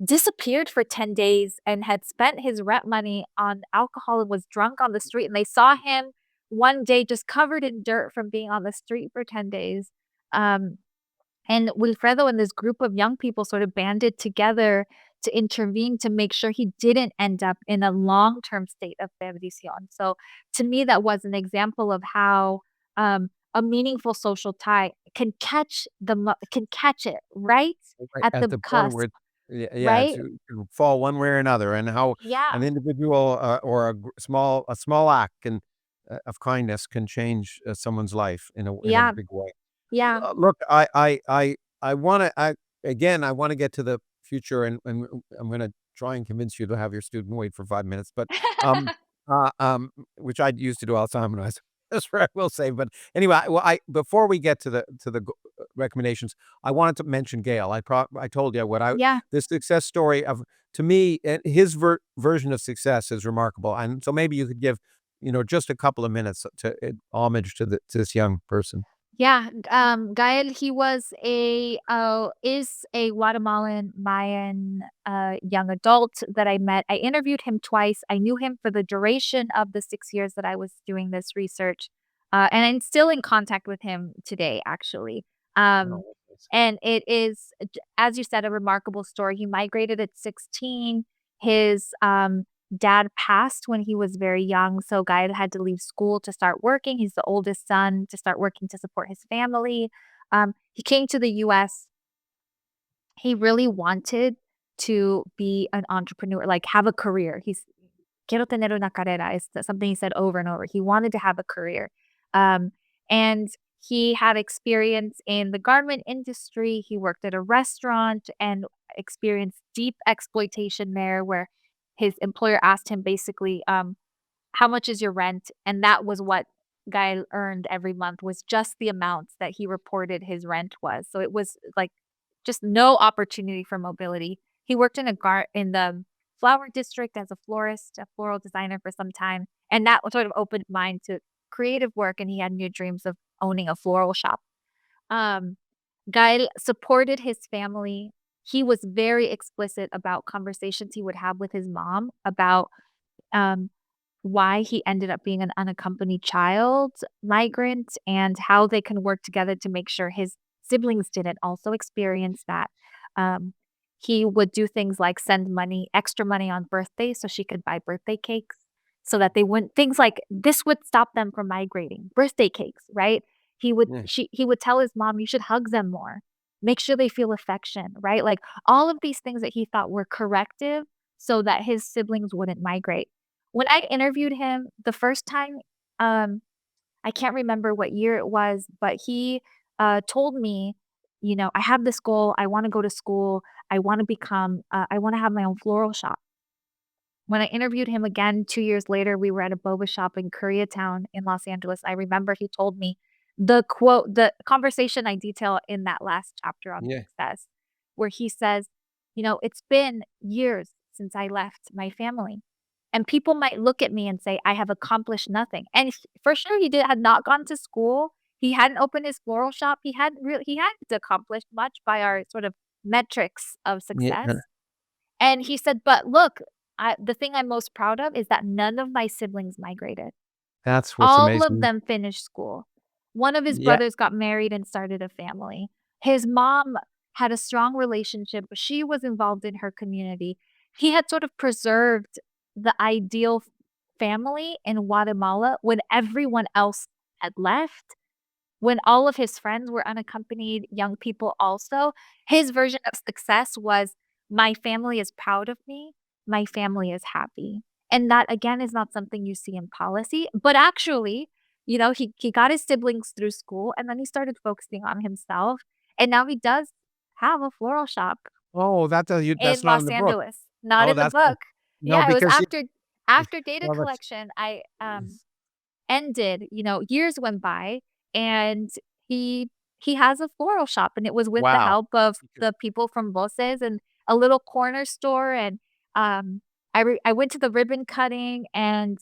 disappeared for 10 days and had spent his rent money on alcohol and was drunk on the street, and they saw him one day just covered in dirt from being on the street for 10 days. Um, and Wilfredo and this group of young people sort of banded together to intervene to make sure he didn't end up in a long-term state of perdición. So to me, that was an example of how a meaningful social tie can catch it right Right at at the the point cusp, where yeah, right? to fall one way or another, and how an Yeah. individual, or a small act of kindness can change, someone's life in a Yeah. big way. Yeah. Look, I wanna I wanna get to the future, and I'm gonna try and convince you to have your student wait for 5 minutes, but, um, which I used to do all the time when I was that's what I will say, but anyway, well, I before we get to the recommendations, I wanted to mention Gail. I told you what I Yeah. the success story of to me, his version of success is remarkable, and so maybe you could give, just a couple of minutes to homage to this young person. Yeah. Gael, he was is a Guatemalan Mayan young adult that I met. I interviewed him twice. I knew him for the duration of the 6 years that I was doing this research. And I'm still in contact with him today, actually. Um, Oh, that's and it is, as you said, a remarkable story. He migrated at 16. His dad passed when he was very young, so Guy had to leave school to start working. He's the oldest son to start working to support his family. He came to the US. He really wanted to be an entrepreneur, like have a career. He's quiero tener una carrera is something he said over and over. He wanted to have a career. Um, and he had experience in the garment industry. He worked at a restaurant and experienced deep exploitation there, where his employer asked him basically, how much is your rent? And that was what guy earned every month, was just the amounts that he reported his rent was. So it was like just no opportunity for mobility. He worked in the flower district as a florist, a floral designer for some time, and that sort of opened mind to creative work, and he had new dreams of owning a floral shop. Um, Gael supported his family. He was very explicit about conversations he would have with his mom about um, why he ended up being an unaccompanied child migrant and how they can work together to make sure his siblings didn't also experience that. Um, he would do things like send money, extra money on birthdays so she could buy birthday cakes so that they wouldn't things like this would stop them from migrating. Birthday cakes, right? yeah. He would tell his mom, "You should hug them more. Make sure they feel affection," right? Like all of these things that he thought were corrective so that his siblings wouldn't migrate. When I interviewed him the first time, um, I can't remember what year it was, but he, told me, "I have this goal. I wanna go to school. I wanna have my own floral shop." When I interviewed him again 2 years later, we were at a boba shop in Koreatown in Los Angeles. I remember he told me the conversation I detail in that last chapter on Yeah. success, where he says, "It's been years since I left my family, and people might look at me and say I have accomplished nothing." And for sure, had not gone to school. He hadn't opened his floral shop. He hadn't accomplished much by our sort of metrics of Yeah. success. And he said, "But look, the thing I'm most proud of is that none of my siblings migrated. That's what's All of amazing. them finished school. One of his Yeah. brothers got married and started a family. His mom had a strong relationship, but she was involved in her community. He had sort of preserved the ideal family in Guatemala when everyone else had left, when all of his friends were unaccompanied young people also. His version of success was, "My family is proud of me, my family is happy." And that, again, is not something you see in policy, but actually, he got his siblings through school, and then he started focusing on himself, and now he does have a floral shop Oh, in that's not in Los the book. Angeles. Not Oh, in the that's book. no, Yeah, it was because after data well, that's collection, ended, years went by, and he he has a floral shop, and it was with the wow. help of the people from Voces and a little corner store, and, I went to the ribbon cutting, and,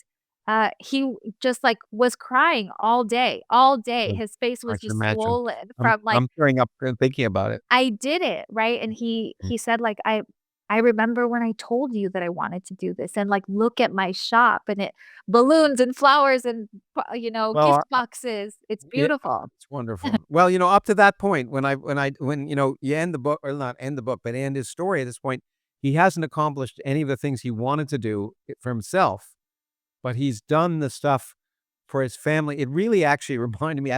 he just, like, was crying all day. Mm, His face I was can just imagine. swollen from, like, I'm tearing up thinking about it. I did it, right? And he Mm. he said, like, "I remember when I told you that I wanted to do this, and, like, look at my shop, and it balloons and flowers and, Well, gift boxes. It's yeah, beautiful." it's wonderful. Well, up to that point, when you end the book, or not end the book, but end his story at this point, he hasn't accomplished any of the things he wanted to do for himself, but he's done the stuff for his family. It really actually reminded me,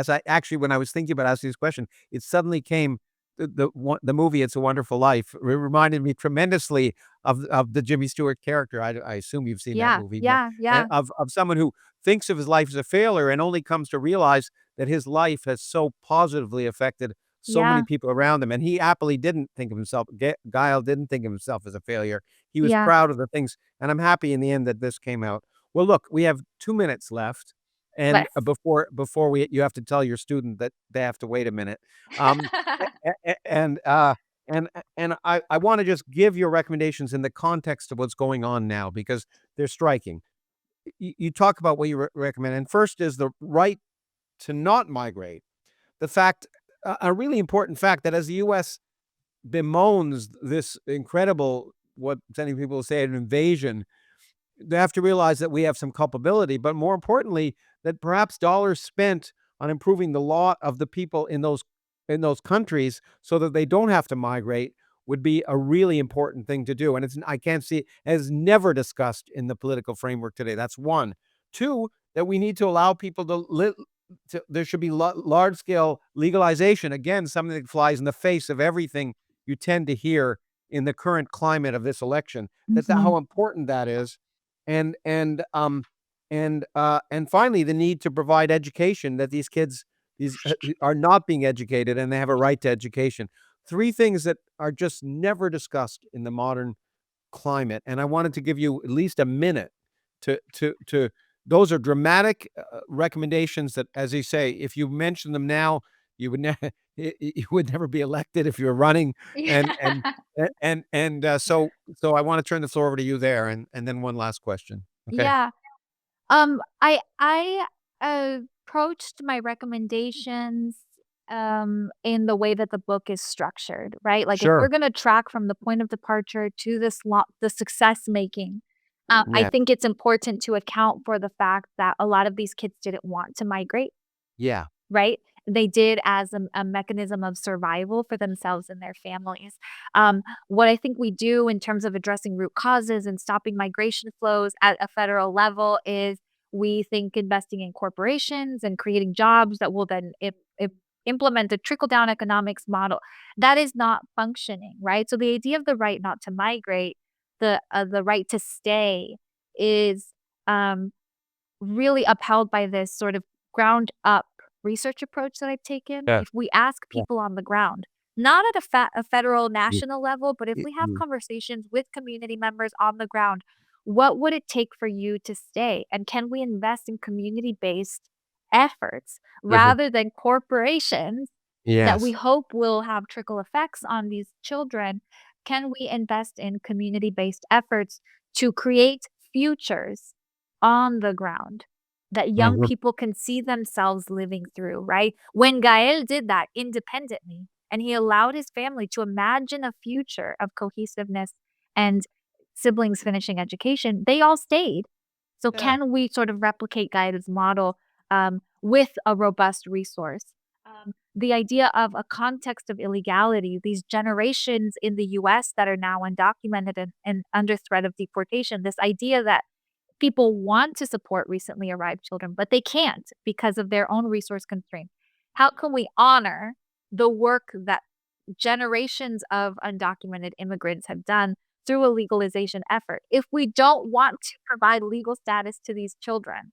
when I was thinking about asking this question, it suddenly came the movie It's a Wonderful Life. It reminded me tremendously of the Jimmy Stewart character. I assume you've seen that Yeah, movie, but yeah, yeah, of someone who thinks of his life as a failure and only comes to realize that his life has so positively affected so many yeah, people around him, and he happily didn't think of himself. Guile didn't think of himself as a failure. He was yeah. proud of the things, and I'm happy in the end that this came out. Well, look, we have 2 minutes left, and, But before we you have to tell your student that they have to wait a minute. Um, and I wanna just give your recommendations in the context of what's going on now because they're striking. You talk about what you recommend, and first is the right to not migrate. The fact a really important fact that as the US bemoans this incredible, what many people say, an invasion, they have to realize that we have some culpability, but more importantly, that perhaps dollars spent on improving the lot of the people in those countries so that they don't have to migrate would be a really important thing to do. And I can't see it as never discussed in the political framework today. That's one. Two, that we need to allow people to live. There should be large scale legalization. Again, something that flies in the face of everything you tend to hear in the current climate of this election. Mhm, How important that is, and and finally, the need to provide education that these kids are not being educated and they have a right to education. Three things that are just never discussed in the modern climate, and I wanted to give you at least a minute to those are dramatic, recommendations that, as you say, if you mention them now, you would you would never be elected if you're running, and and yeah. so I wanna turn the floor over to you there, and then one last question. Okay? Yeah. I approached my recommendations, in the way that the book is structured, right? Like, if we're Sure. gonna track from the point of departure to the success making, I Yeah. think it's important to account for the fact that a lot of these kids didn't want to migrate. Yeah. Right? They did as a mechanism of survival for themselves and their families. What I think we do in terms of addressing root causes and stopping migration flows at a federal level is we think investing in corporations and creating jobs that will then implement a trickle down economics model that is not functioning, right? So the idea of the right not to migrate, the right to stay is um, really upheld by this sort of ground up research approach that I've taken. Yeah. If we ask Yeah. people on the ground, not at a federal Yeah. national level, but if Y we have mm. conversations with community members on the ground, what would it take for you to stay? And can we invest in community based efforts Mhm. rather than corporations that we Yes. hope will have trickle effects on these children. Can we invest in community-based efforts to create futures on the ground that young Mhm. people can see themselves living through, right? When Gael did that independently and he allowed his family to imagine a future of cohesiveness and siblings finishing education, they all stayed. So Yeah. can we sort of replicate Gael's model with a robust resource? The idea of a context of illegality, these generations in the US that are now undocumented and under threat of deportation, this idea that people want to support recently arrived children, but they can't because of their own resource constraints. How can we honor the work that generations of undocumented immigrants have done through a legalization effort? If we don't want to provide legal status to these children,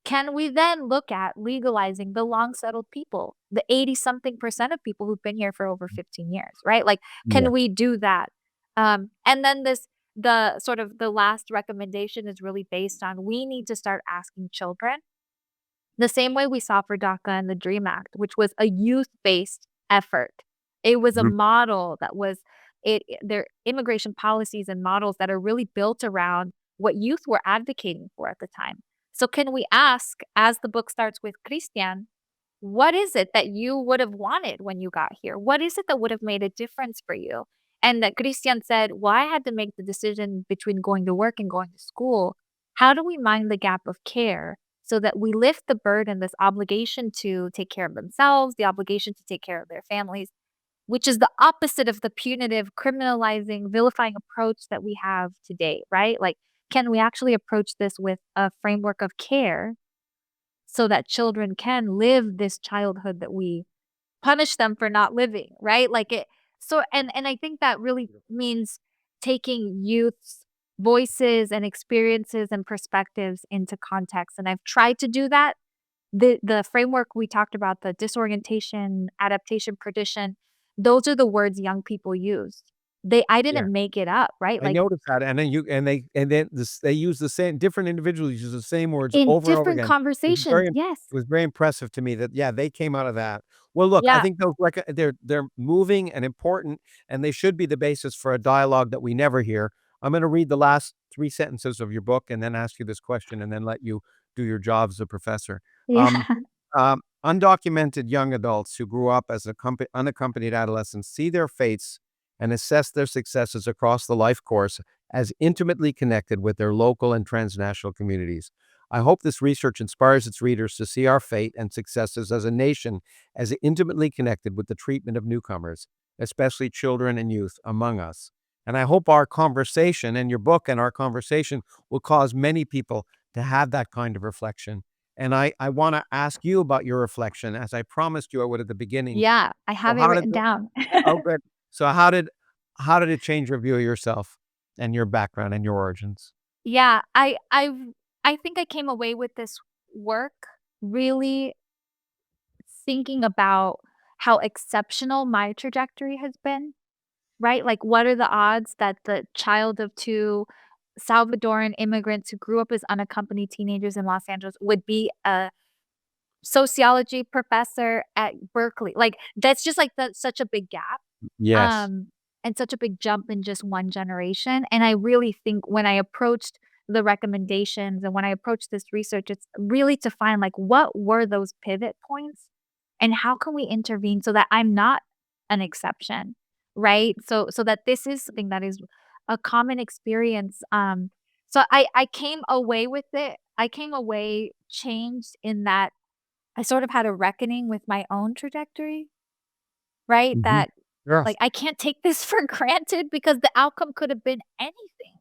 can we then look at legalizing the long settled people, the 80 something percent of people who've been here for over 15 years, right? Like, Yeah. can we do that? And then the sort of the last recommendation is really based on we need to start asking children the same way we saw for DACA and the DREAM Act, which was a youth-based effort. It was a Mhm. model that was their immigration policies and models that are really built around what youth were advocating for at the time. So can we ask, as the book starts with Christian, what is it that you would have wanted when you got here? What is it that would have made a difference for you? And that Christian said, well, I had to make the decision between going to work and going to school. How do we mind the gap of care so that we lift the burden, this obligation to take care of themselves, the obligation to take care of their families, which is the opposite of the punitive, criminalizing, vilifying approach that we have today, right? Like, can we actually approach this with a framework of care so that children can live this childhood that we punish them for not living, right? Like it so and I think that really means taking youth's voices and experiences and perspectives into context, and I've tried to do that. The framework we talked about, the disorientation, adaptation, perdition, those are the words young people use. I Yeah. didn't make it up, right? I Like, noticed that, and then they use the same different individuals use the same words in over and over different again. It's conversations, very yes. it was very impressive to me that, yeah, they came out of that. Well, look, I Yeah. think those they're moving and important, and they should be the basis for a dialogue that we never hear. I'm gonna read the last 3 sentences of your book and then ask you this question and then let you do your job as a professor. Um, Yeah. Undocumented young adults who grew up as unaccompanied adolescents see their fates and assess their successes across the life course as intimately connected with their local and transnational communities. I hope this research inspires its readers to see our fate and successes as a nation as intimately connected with the treatment of newcomers, especially children and youth among us. And I hope our conversation and your book and our conversation will cause many people to have that kind of reflection. And I want to ask you about your reflection, as I promised you I would at the beginning. Yeah, I So have it how did written down. oh, good. So how did it change your view of yourself and your background and your origins? Yeah, I think I came away with this work really thinking about how exceptional my trajectory has been, right? Like, what are the odds that the child of 2 Salvadoran immigrants who grew up as unaccompanied teenagers in Los Angeles would be a sociology professor at Berkeley? Like, that's just, like, that's such a big gap. Yes. Um, and such a big jump in just one generation, and I really think when I approached the recommendations and when I approached this research, it's really to find, like, what were those pivot points, and how can we intervene so that I'm not an exception, right? So that this is something that is a common experience, so I came away with it I came away changed in that I sort of had a reckoning with my own trajectory, right? Mhm. That like, Yes. I can't take this for granted because the outcome could have been anything,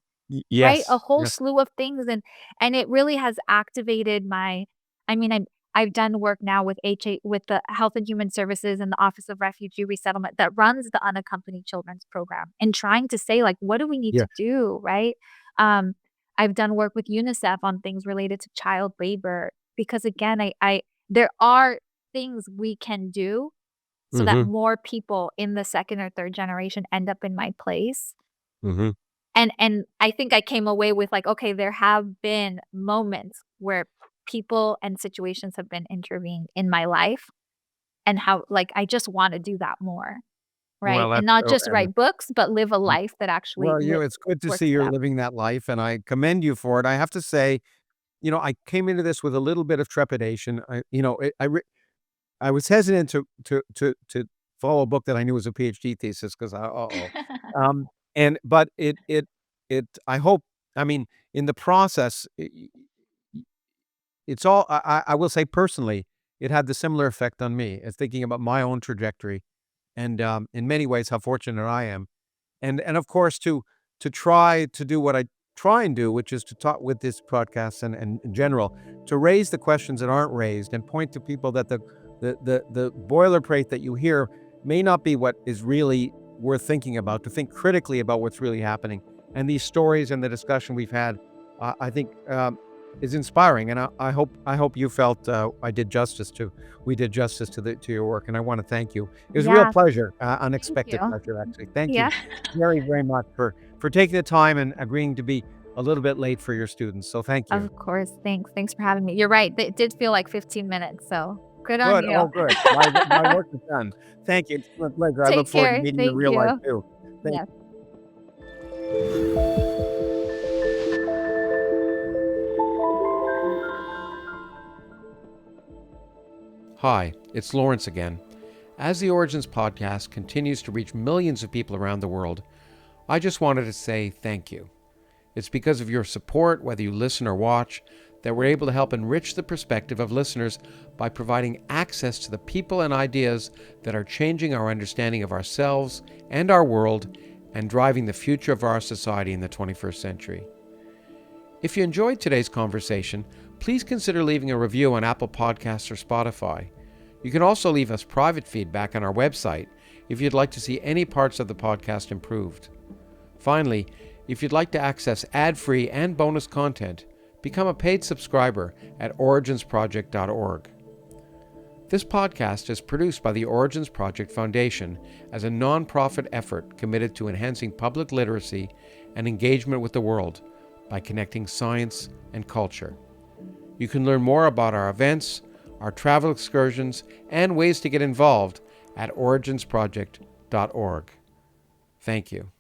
right? A Yes. whole Yes. slew of things, and it really has activated my I mean, I've done work now with HA with the Health and Human Services and the Office of Refugee Resettlement that runs the unaccompanied children's program and trying to say, like, "What do we need Yeah. to do?" Right? Um, I've done work with UNICEF on things related to child labor because, again, I there are things we can do so that Mhm. more people in the 2nd or 3rd generation end up in my place. Mhm. And I think I came away with like, okay, there have been moments where people and situations have been intervening in my life and how, like, I just wanna do that more, right? Well, And that's not so just write books, but live a and life that actually well, it's good to see works it you're out. living that life, and I commend you for it. I have to say, I came into this with a little bit of trepidation. I was hesitant to follow a book that I knew was a PhD thesis because um, but I hope, I mean, in the process, it's all, I will say personally, it had the similar effect on me as thinking about my own trajectory and, in many ways, how fortunate I am. And of course, to try to do what I try and do, which is to talk with this podcast and in general, to raise the questions that aren't raised and point to people that the boilerplate that you hear may not be what is really worth thinking about, to think critically about what's really happening. And these stories and the discussion we've had, I think, is inspiring. And I hope you felt, we did justice to your work. And I want to thank you. It was a real Yeah, pleasure, thank unexpected you. pleasure, actually. Thank you Yeah, very, very much for taking the time and agreeing to be a little bit late for your students. So thank you. of course, thanks. Thanks for having me. You're right, it did feel like 15 minutes, so good on Good. you. Oh, good. My work is done. Thank you. It's been a pleasure. I look Take forward to care. meeting you in Thank real life you. too. Thank Yes. Hi, it's Lawrence again. As the Origins podcast continues to reach millions of people around the world, I just wanted to say thank you. It's because of your support, whether you listen or watch, that we're able to help enrich the perspective of listeners by providing access to the people and ideas that are changing our understanding of ourselves and our world and driving the future of our society in the 21st century. If you enjoyed today's conversation, please consider leaving a review on Apple Podcasts or Spotify. You can also leave us private feedback on our website if you'd like to see any parts of the podcast improved. Finally, if you'd like to access ad-free and bonus content, become a paid subscriber at originsproject.org. This podcast is produced by the Origins Project Foundation as a nonprofit effort committed to enhancing public literacy and engagement with the world by connecting science and culture. You can learn more about our events, our travel excursions, and ways to get involved at originsproject.org. Thank you.